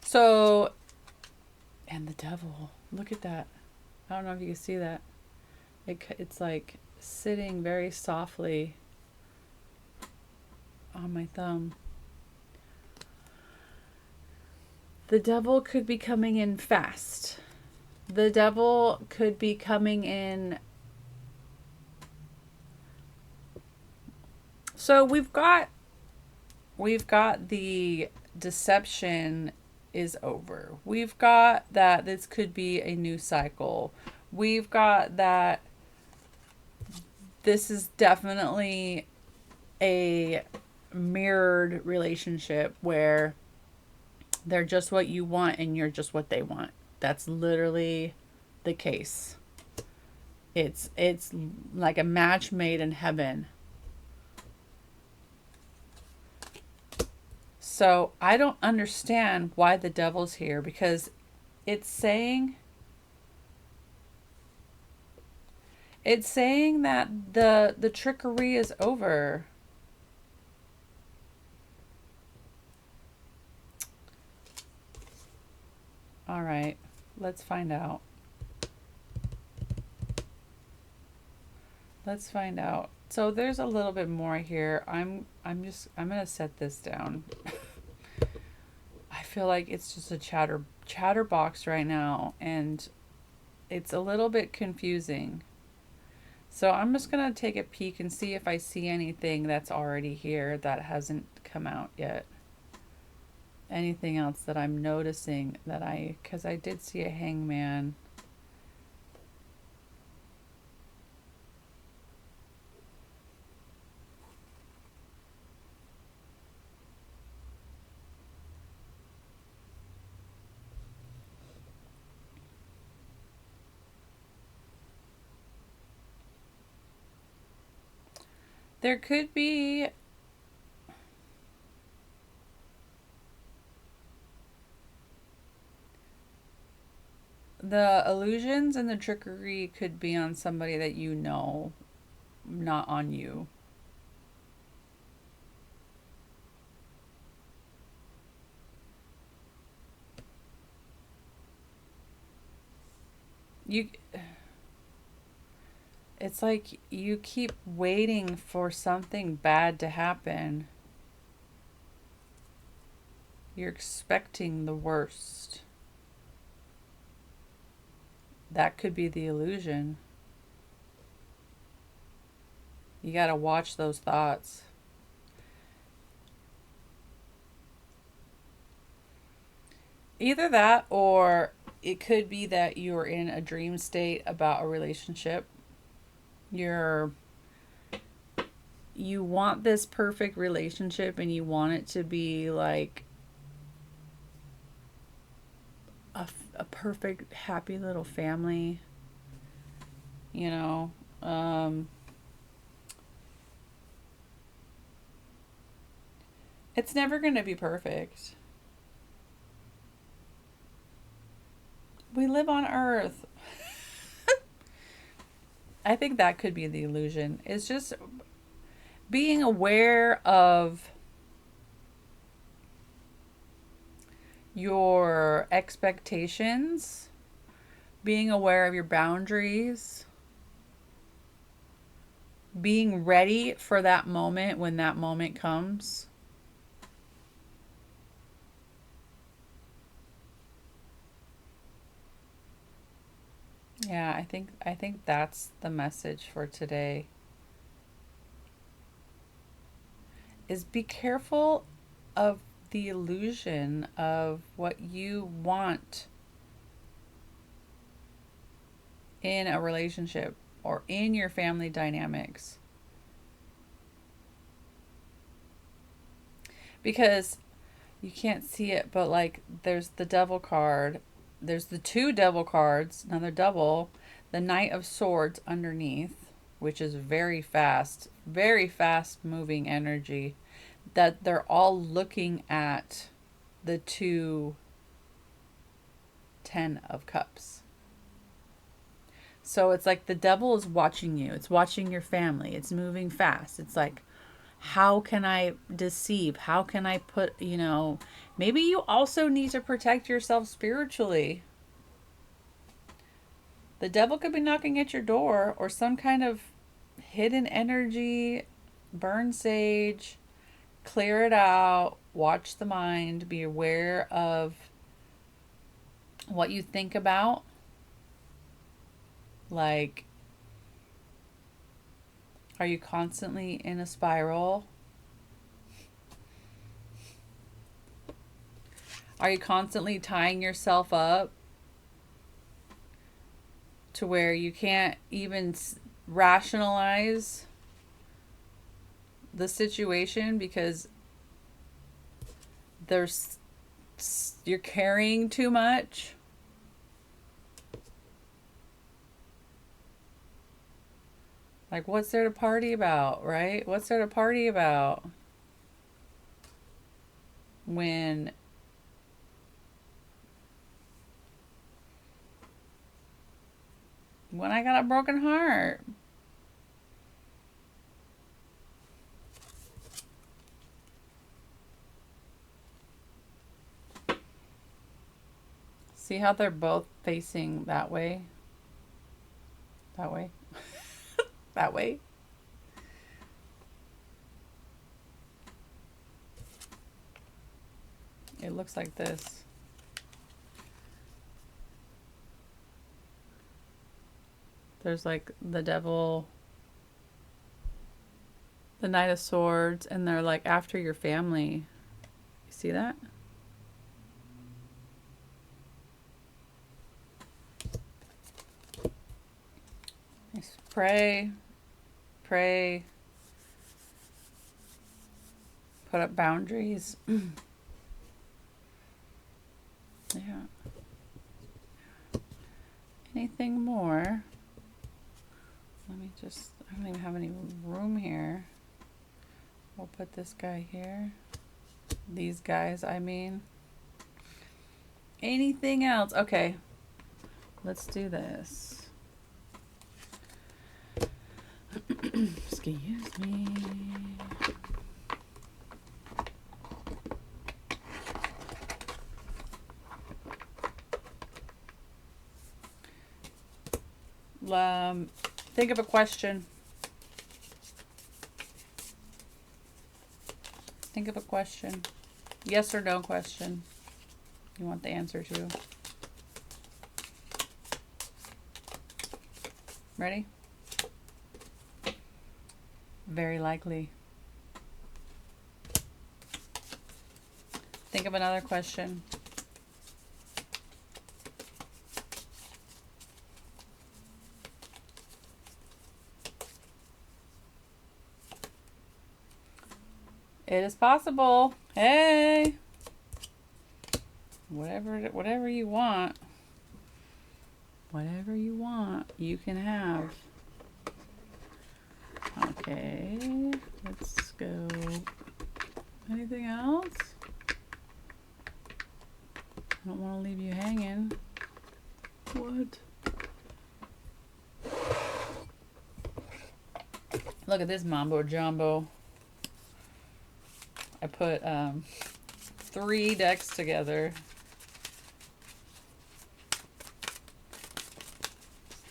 So, and the Devil. Look at that. I don't know if you can see that. It's like sitting very softly on my thumb. The Devil could be coming in fast. The Devil could be coming in. So we've got the deception is over. We've got that this could be a new cycle. We've got that this is definitely a mirrored relationship where they're just what you want and you're just what they want. That's literally the case. It's like a match made in heaven. So I don't understand why the Devil's here, because it's saying that the trickery is over. All right, let's find out. Let's find out. So there's a little bit more here. I'm gonna set this down. I feel like it's just a chatterbox right now, and it's a little bit confusing. So I'm just gonna take a peek and see if I see anything that's already here that hasn't come out yet. anything else that I'm noticing that because I did see a hangman. There could be the illusions and the trickery could be on somebody that you know, not on you. You It's like you keep waiting for something bad to happen. You're expecting the worst. That could be the illusion. You got to watch those thoughts. Either that, or it could be that you're in a dream state about a relationship. You're you want this perfect relationship and you want it to be like a perfect happy little family, you know. It's never going to be perfect. We live on earth. I think that could be the illusion. It's just being aware of your expectations, being aware of your boundaries, being ready for that moment when that moment comes. Yeah, I think that's the message for today. Is be careful of the illusion of what you want in a relationship or in your family dynamics. Because you can't see it, but like there's the devil card. There's the two devil cards, another double, the Knight of Swords underneath, which is very fast moving energy. That they're all looking at the two Ten of Cups. So it's like the devil is watching you. It's watching your family. It's moving fast. It's like, how can I deceive? How can I put, maybe you also need to protect yourself spiritually. The devil could be knocking at your door or some kind of hidden energy. Burn sage, clear it out, watch the mind, be aware of what you think about. Like, are you constantly in a spiral? Are you constantly tying yourself up to where you can't even rationalize the situation because there's you're carrying too much? Like, what's there to party about, right? What's there to party about when I got a broken heart? See how they're both facing that way? That way? That way? It looks like this. There's like the devil, the Knight of Swords, and they're like after your family. You see that? Pray, pray, put up boundaries. Yeah. Anything more? Let me just, I don't even have any room here. We'll put this guy here. These guys, I mean. Anything else? Okay. Let's do this. Excuse me. Think of a question. Think of a question. Yes or no question you want the answer to. Ready? Very likely. Think of another question. It is possible. Hey. Whatever you want. Whatever you want, you can have. Okay. Let's go. Anything else? I don't want to leave you hanging. What? Look at this mambo jumbo. I put 3 decks together.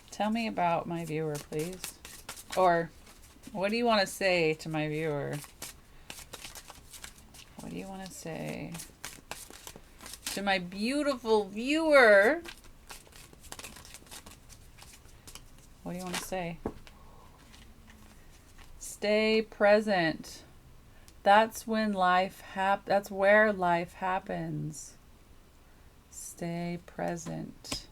Tell me about my viewer, please. Or what do you want to say to my viewer? What do you want to say to my beautiful viewer? What do you want to say? Stay present. That's when that's where life happens. Stay present.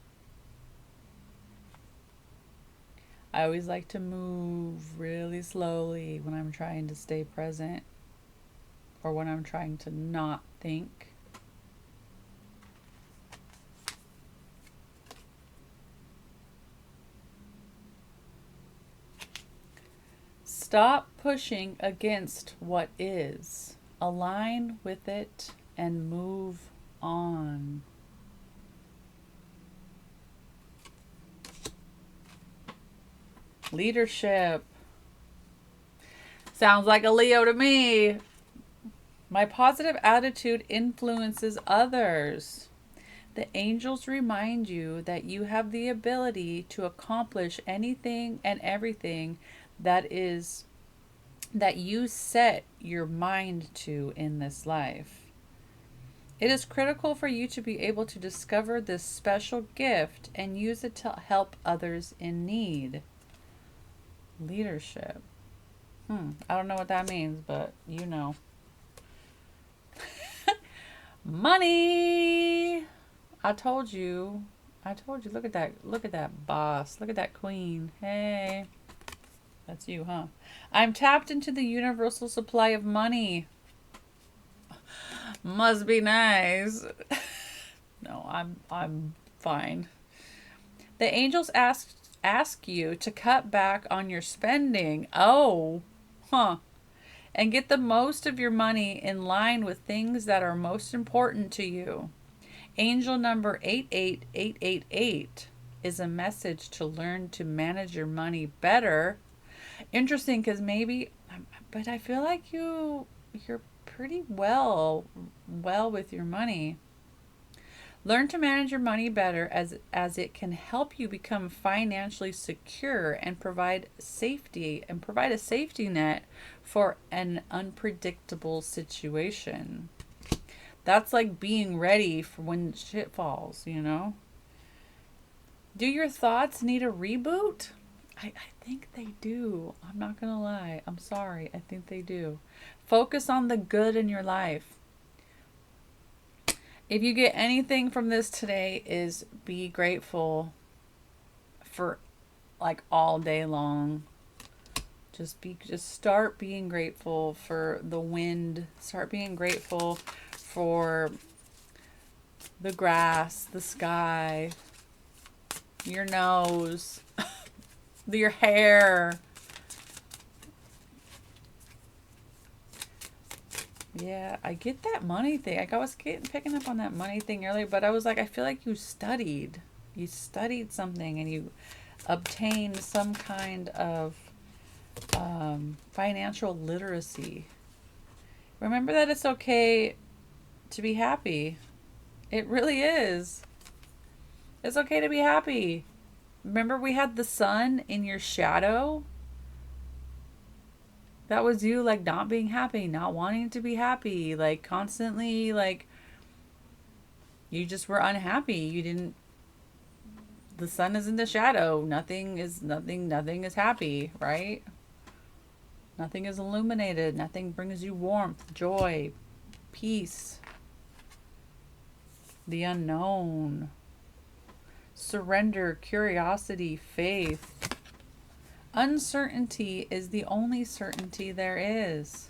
I always like to move really slowly when I'm trying to stay present or when I'm trying to not think. Stop pushing against what is. Align with it and move on. Leadership. Sounds like a Leo to me. My positive attitude influences others. The angels remind you that you have the ability to accomplish anything and everything that you set your mind to in this life. It is critical for you to be able to discover this special gift and use it to help others in need. Leadership. I don't know what that means, but you know. Money. I told you. Look at that. Look at that boss. Look at that queen. Hey. That's you, huh? I'm tapped into the universal supply of money. Must be nice. No, I'm fine. The angels ask you to cut back on your spending. Oh, huh. And get the most of your money in line with things that are most important to you. Angel number 88888 is a message to learn to manage your money better. Interesting, because but I feel like you're pretty well with your money. Learn to manage your money better as it can help you become financially secure and provide a safety net for an unpredictable situation. That's like being ready for when shit falls, you know? Do your thoughts need a reboot? I think they do. I'm not going to lie. I'm sorry. I think they do. Focus on the good in your life. If you get anything from this today is be grateful for like all day long. Just start being grateful for the wind. Start being grateful for the grass, the sky, your nose, your hair. Yeah, I get that money thing. Like I was picking up on that money thing earlier, but I was like, I feel like you studied. You studied something and you obtained some kind of financial literacy. Remember that it's okay to be happy. It really is. It's okay to be happy. Remember we had the sun in your shadow? That was you like not being happy, not wanting to be happy, like constantly like you just were unhappy. You didn't the sun is in the shadow. Nothing is happy, right? Nothing is illuminated. Nothing brings you warmth, joy, peace, the unknown, surrender, curiosity, faith. Uncertainty is the only certainty there is.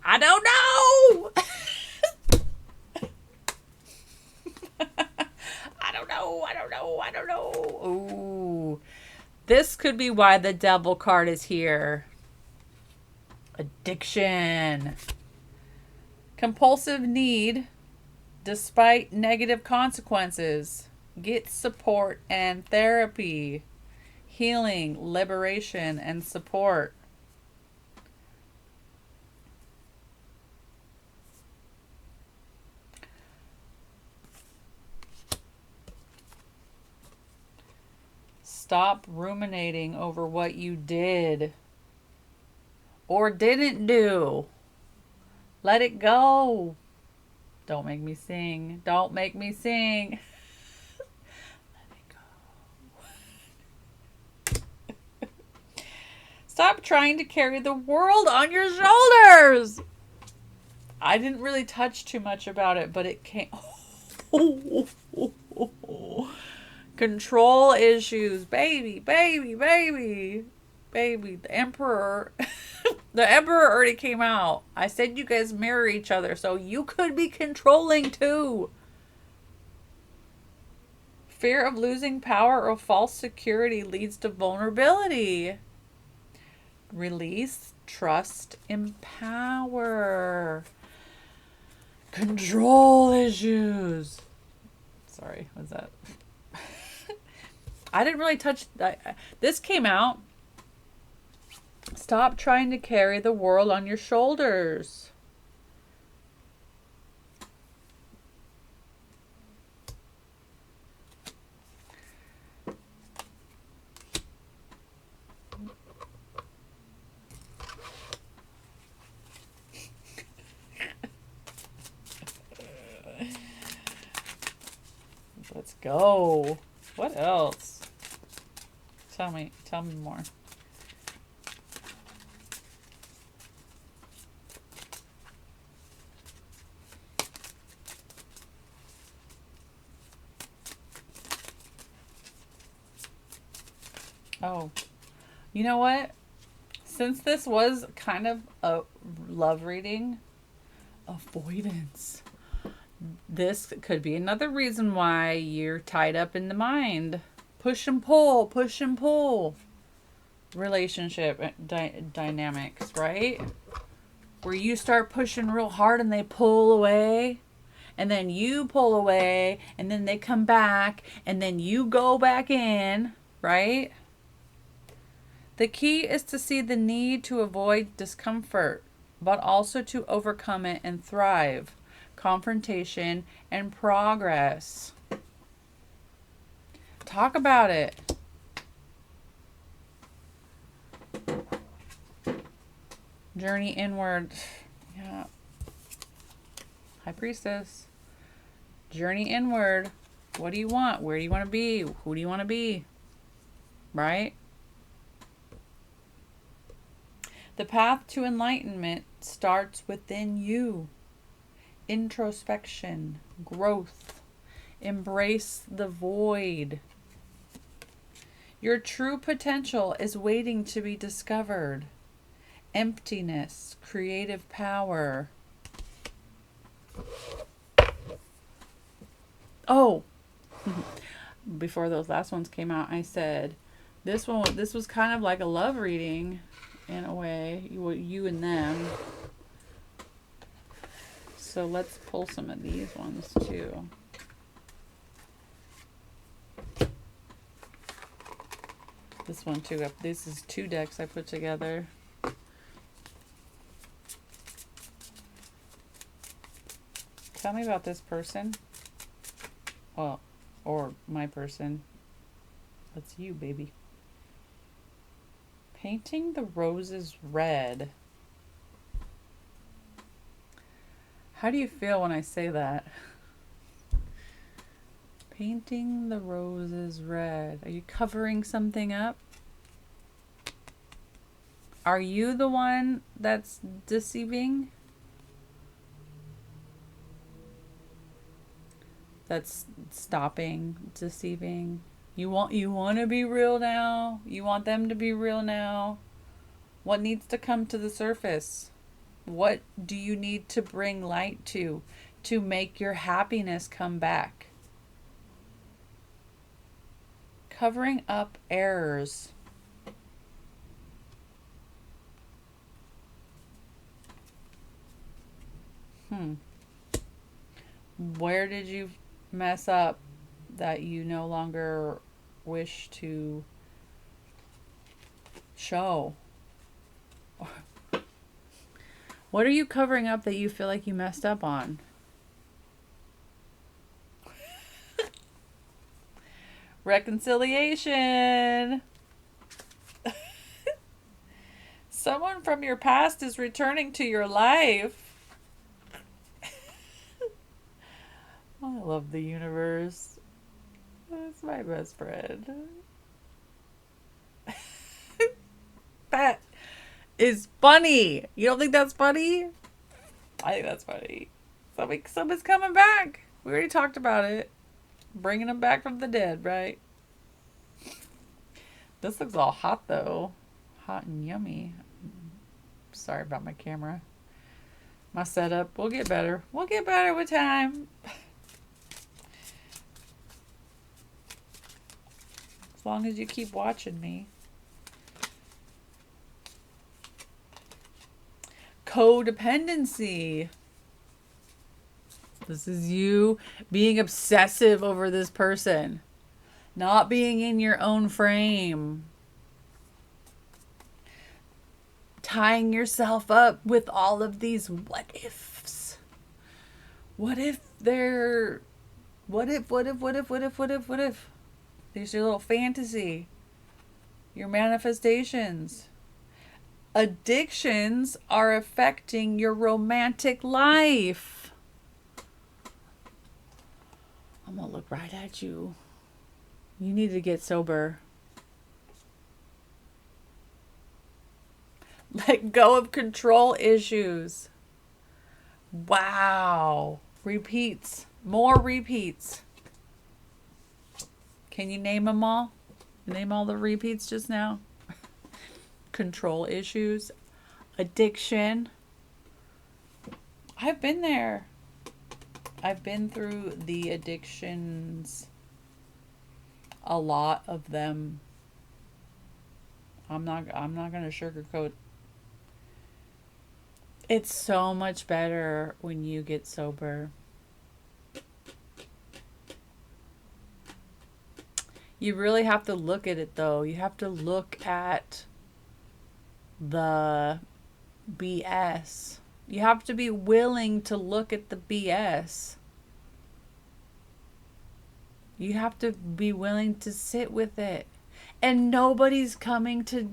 I don't know. I don't know. Ooh. This could be why the devil card is here. Addiction. Compulsive need, despite negative consequences. Get support and therapy. Healing, liberation, and support. Stop ruminating over what you did or didn't do. Let it go. Don't make me sing. Don't make me sing. Let it go. Stop trying to carry the world on your shoulders. I didn't really touch too much about it, but it came. Control issues, baby. The emperor, the emperor already came out. I said you guys mirror each other, so you could be controlling too. Fear of losing power or false security leads to vulnerability. Release, trust, empower. Control issues. Sorry, what's that? I didn't really touch this came out. Stop trying to carry the world on your shoulders. Let's go. What else? Tell me more. Oh, you know what? Since this was kind of a love reading, avoidance. This could be another reason why you're tied up in the mind. Push and pull. Relationship dynamics, right? Where you start pushing real hard and they pull away. And then you pull away. And then they come back. And then you go back in, right? The key is to see the need to avoid discomfort, but also to overcome it and thrive. Confrontation and progress. Talk about it. Journey inward. Yeah. High Priestess. Journey inward. What do you want? Where do you want to be? Who do you want to be? Right? The path to enlightenment starts within you. Introspection, growth, embrace the void. Your true potential is waiting to be discovered. Emptiness, creative power. Oh, before those last ones came out, I said this was kind of like a love reading in a way, you and them. So let's pull some of these ones too. This one too. This is 2 decks I put together. Tell me about this person. Well, or my person. That's you, baby. Painting the roses red. How do you feel when I say that? Painting the roses red. Are you covering something up? Are you the one that's deceiving? That's stopping deceiving? You want to be real now? You want them to be real now? What needs to come to the surface? What do you need to bring light to make your happiness come back? Covering up errors. Where did you mess up that you no longer wish to show? What are you covering up that you feel like you messed up on? Reconciliation. Someone from your past is returning to your life. I love the universe. That's my best friend. That is funny. You don't think that's funny? I think that's funny. Somebody's coming back. We already talked about it. Bringing them back from the dead, right? This looks all hot, though. Hot and yummy. Sorry about my camera. My setup. We'll get better. We'll get better with time. As long as you keep watching me. Codependency. This is you being obsessive over this person. Not being in your own frame. Tying yourself up with all of these what ifs. What if they're... What if? There's your little fantasy. Your manifestations. Addictions are affecting your romantic life. I'm gonna look right at you. You need to get sober. Let go of control issues. Wow. Repeats. More repeats. Can you name them all? Name all the repeats just now. Control issues. Addiction. I've been there. I've been through the addictions. A lot of them. I'm not gonna sugarcoat. It's so much better when you get sober. You really have to look at it, though. You have to look at the BS. You have to be willing to look at the BS. You have to be willing to sit with it. And nobody's coming to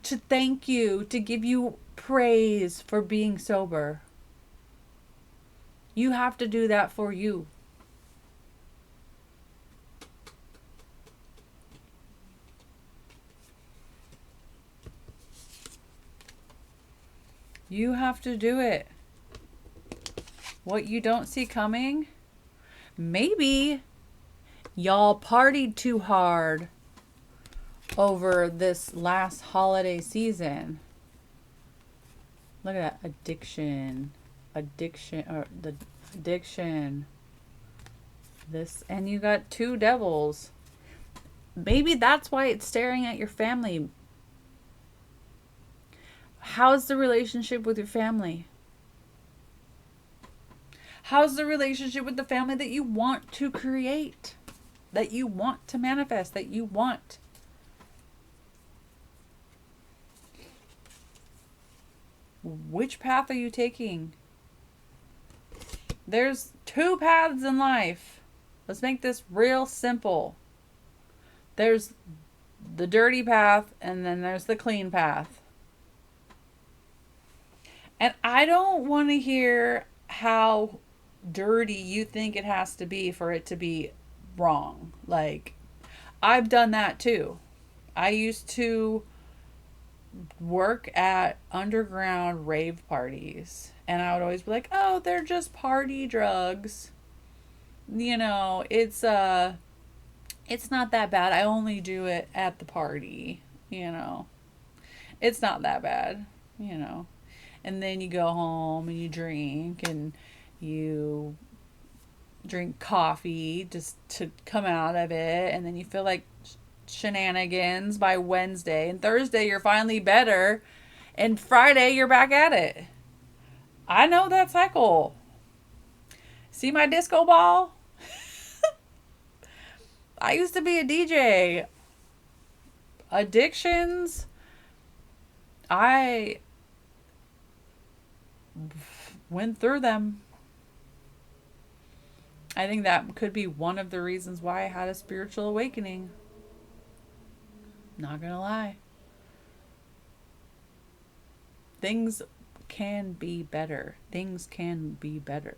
thank you, to give you praise for being sober. You have to do that for you. You have to do it. What you don't see coming, maybe y'all partied too hard over this last holiday season. Look at that. Addiction. This, and you got two devils. Maybe that's why it's staring at your family. How's the relationship with your family? How's the relationship with the family that you want to create? That you want to manifest? That you want? Which path are you taking? There's two paths in life. Let's make this real simple. There's the dirty path, and then there's the clean path. And I don't want to hear how dirty you think it has to be for it to be wrong. Like, I've done that too. I used to work at underground rave parties, and I would always be like, oh, they're just party drugs. You know, it's not that bad. I only do it at the party, you know. It's not that bad, you know. And then you go home and you drink, and you drink coffee just to come out of it, and then you feel like shenanigans by Wednesday, and Thursday you're finally better, and Friday you're back at it. I know that cycle. See my disco ball? I used to be a DJ. Addictions, I went through them. I think that could be one of the reasons why I had a spiritual awakening. Not gonna lie. Things can be better. Things can be better.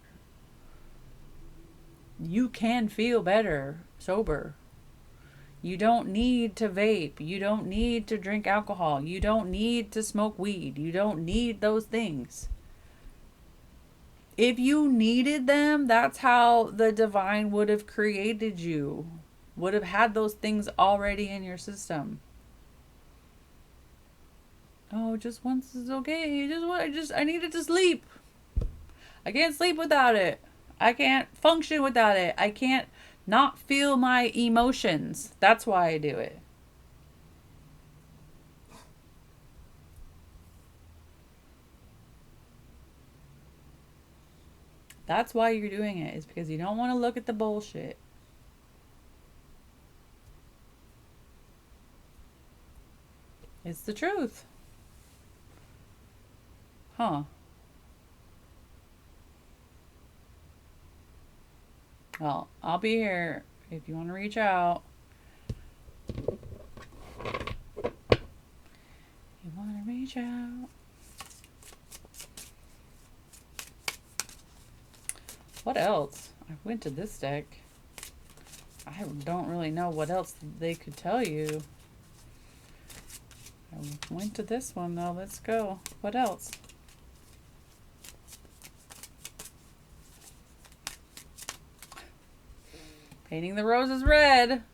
You can feel better sober. You don't need to vape. You don't need to drink alcohol. You don't need to smoke weed. You don't need those things. If you needed them, that's how the divine would have created you. Would have had those things already in your system. Oh, just once is okay. I needed to sleep. I can't sleep without it. I can't function without it. I can't not feel my emotions. That's why I do it. That's why you're doing it, is because you don't want to look at the bullshit. It's the truth. Huh. Well, I'll be here if you want to reach out. You want to reach out. What else? I went to this deck. I don't really know what else they could tell you. I went to this one though. Let's go. What else? Painting the roses red.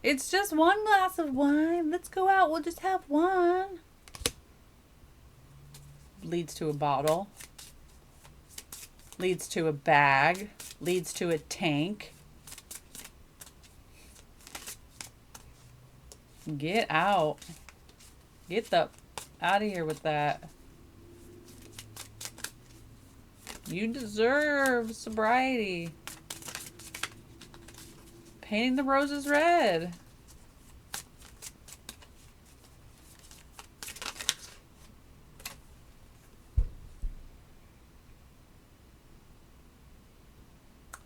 It's just one glass of wine. Let's go out. We'll just have one. Leads to a bottle. Leads to a bag. Leads to a tank. Get out. Get the out of here with that. You deserve sobriety. Painting the roses red.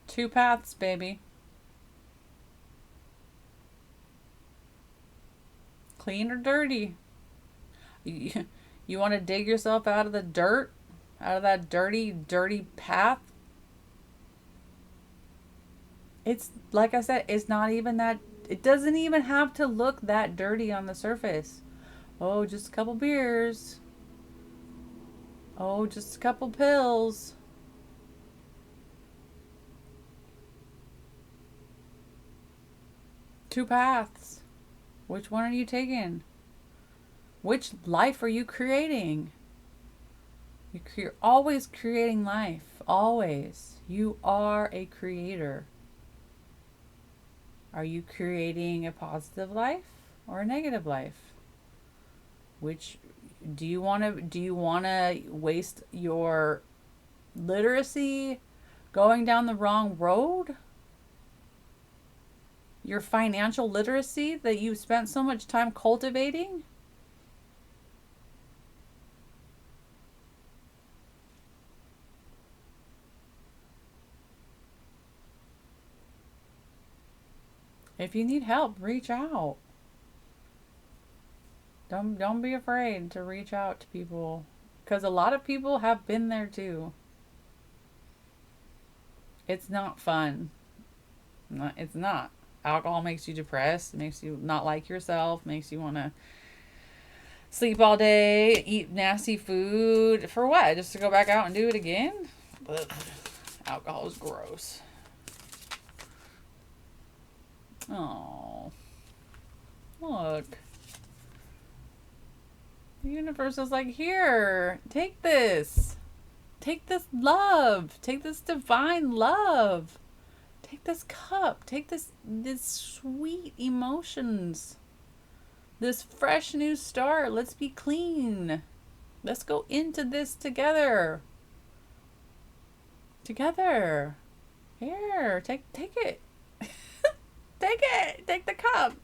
Two paths, baby. Clean or dirty? You want to dig yourself out of the dirt? Out of that dirty, dirty path? It's, like I said, it's not even that, it doesn't even have to look that dirty on the surface. Oh, just a couple beers. Oh, just a couple pills. Two paths. Which one are you taking? Which life are you creating? You're always creating life. Always. You are a creator. Are you creating a positive life or a negative life? Which do you want to waste your literacy going down the wrong road? Your financial literacy that you spent so much time cultivating? If you need help, reach out. Don't be afraid to reach out to people, because a lot of people have been there too. It's not fun. It's not. Alcohol makes you depressed, makes you not like yourself, makes you want to sleep all day, eat nasty food. For what? Just to go back out and do it again? Ugh. Alcohol is gross. Oh, look. The universe is like, here, take this. Take this love. Take this divine love. Take this cup. Take this sweet emotions. This fresh new start. Let's be clean. Let's go into this together. Together. Here, take it. Take it. Take the cup.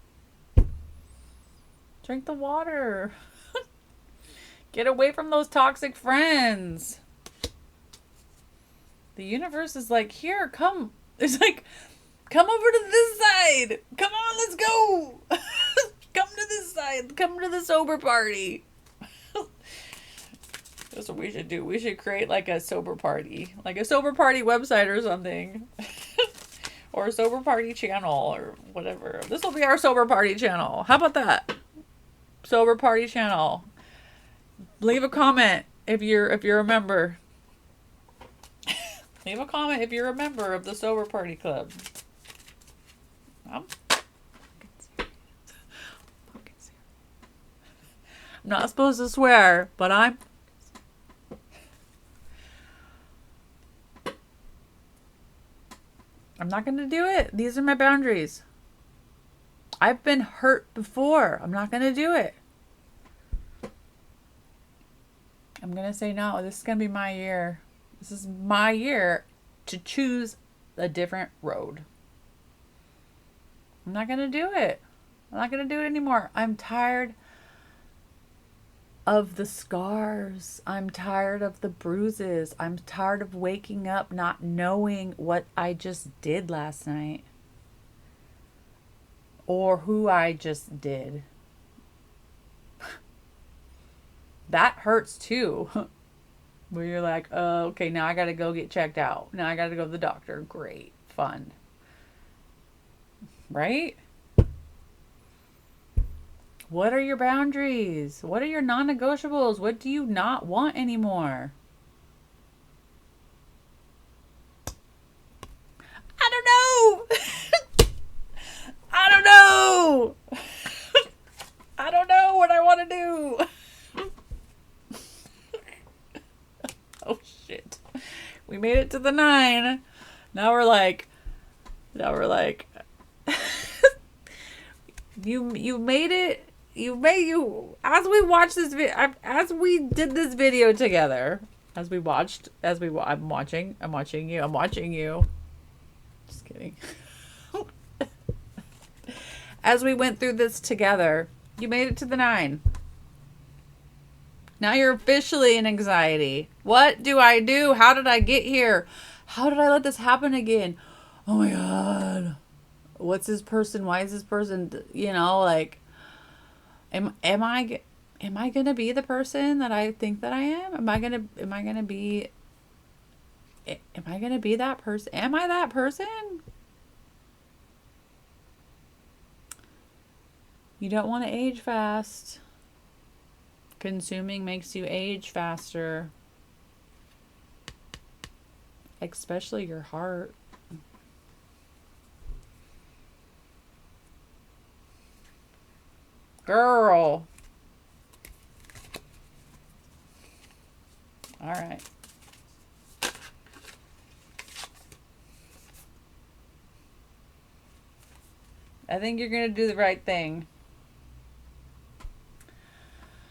Drink the water. Get away from those toxic friends. The universe is like, here, come. It's like, come over to this side. Come on, let's go. Come to this side. Come to the sober party. That's what we should do. We should create like a sober party. Like a sober party website or something. Or a sober party channel or whatever. This will be our sober party channel. How about that? Sober party channel. Leave a comment if you're a member. Leave a comment if you're a member of the Sober Party Club. I'm not supposed to swear, but I'm not going to do it. These are my boundaries. I've been hurt before. I'm not going to do it. I'm going to say no. This is going to be my year. This is my year to choose a different road. I'm not going to do it. I'm not going to do it anymore. I'm tired of the scars. I'm tired of the bruises. I'm tired of waking up not knowing what I just did last night. Or who I just did. That hurts too. Where you're like, oh, okay, now I got to go get checked out. Now I got to go to the doctor. Great. Fun. Right? What are your boundaries? What are your non-negotiables? What do you not want anymore? I don't know. I don't know. I don't know what I want to do. Oh shit. We made it to the 9. Now we're like you made it. As we watched this video, as we did this video together, I'm watching you. Just kidding. As we went through this together, you made it to the 9. Now you're officially in anxiety. What do I do? How did I get here? How did I let this happen again? Oh my God. What's this person? Why is this person, like, am I going to be the person that I think that I am? Am I going to be that person? Am I that person? You don't want to age fast. Consuming makes you age faster. Especially your heart. Girl. All right. I think you're going to do the right thing.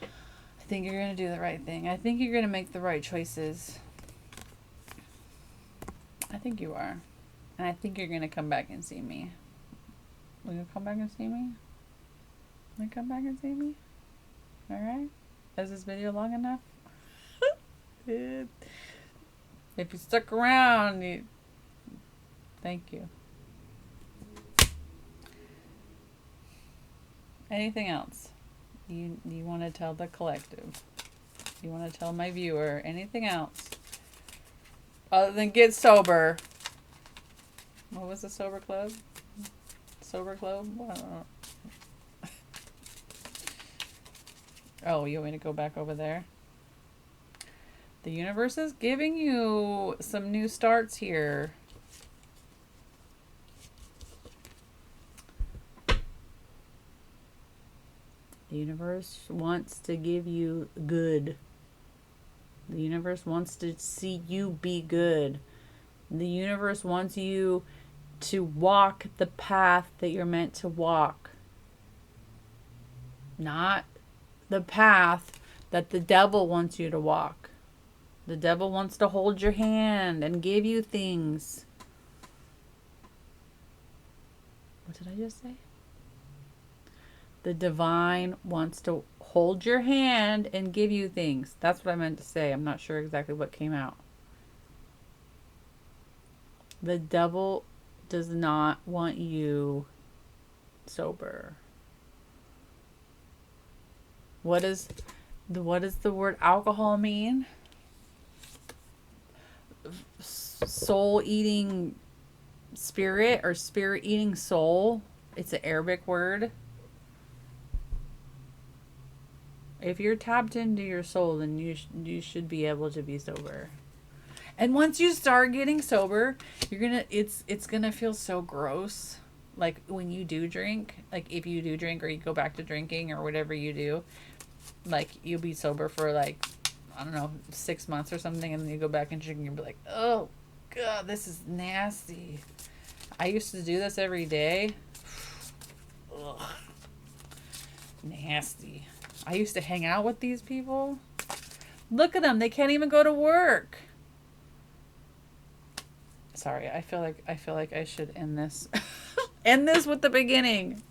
I think you're going to do the right thing. I think you're going to make the right choices. I think you are. And I think you're going to come back and see me. Will you come back and see me? Will you come back and see me? Alright? Is this video long enough? If you stuck around, thank you. Anything else you want to tell the collective? You want to tell my viewer anything else other than get sober? What was the sober club? Sober club? I don't know. Oh, you want me to go back over there? The universe is giving you some new starts here. The universe wants to give you good. The universe wants to see you be good. The universe wants you to walk the path that you're meant to walk. Not the path that the devil wants you to walk. The devil wants to hold your hand and give you things. What did I just say? The divine wants to hold your hand and give you things. That's what I meant to say. I'm not sure exactly what came out. The devil does not want you sober. What does the word alcohol mean? Soul eating spirit or spirit eating soul. It's an Arabic word. If you're tapped into your soul, then you should be able to be sober. And once you start getting sober, it's gonna feel so gross. Like when you do drink, like if you do drink or you go back to drinking or whatever you do, like you'll be sober for like, I don't know, 6 months or something, and then you go back and drink and you'll be like, oh God, this is nasty. I used to do this every day. Ugh. Nasty. I used to hang out with these people. Look at them. They can't even go to work. Sorry, I feel like I should end this. End this with the beginning.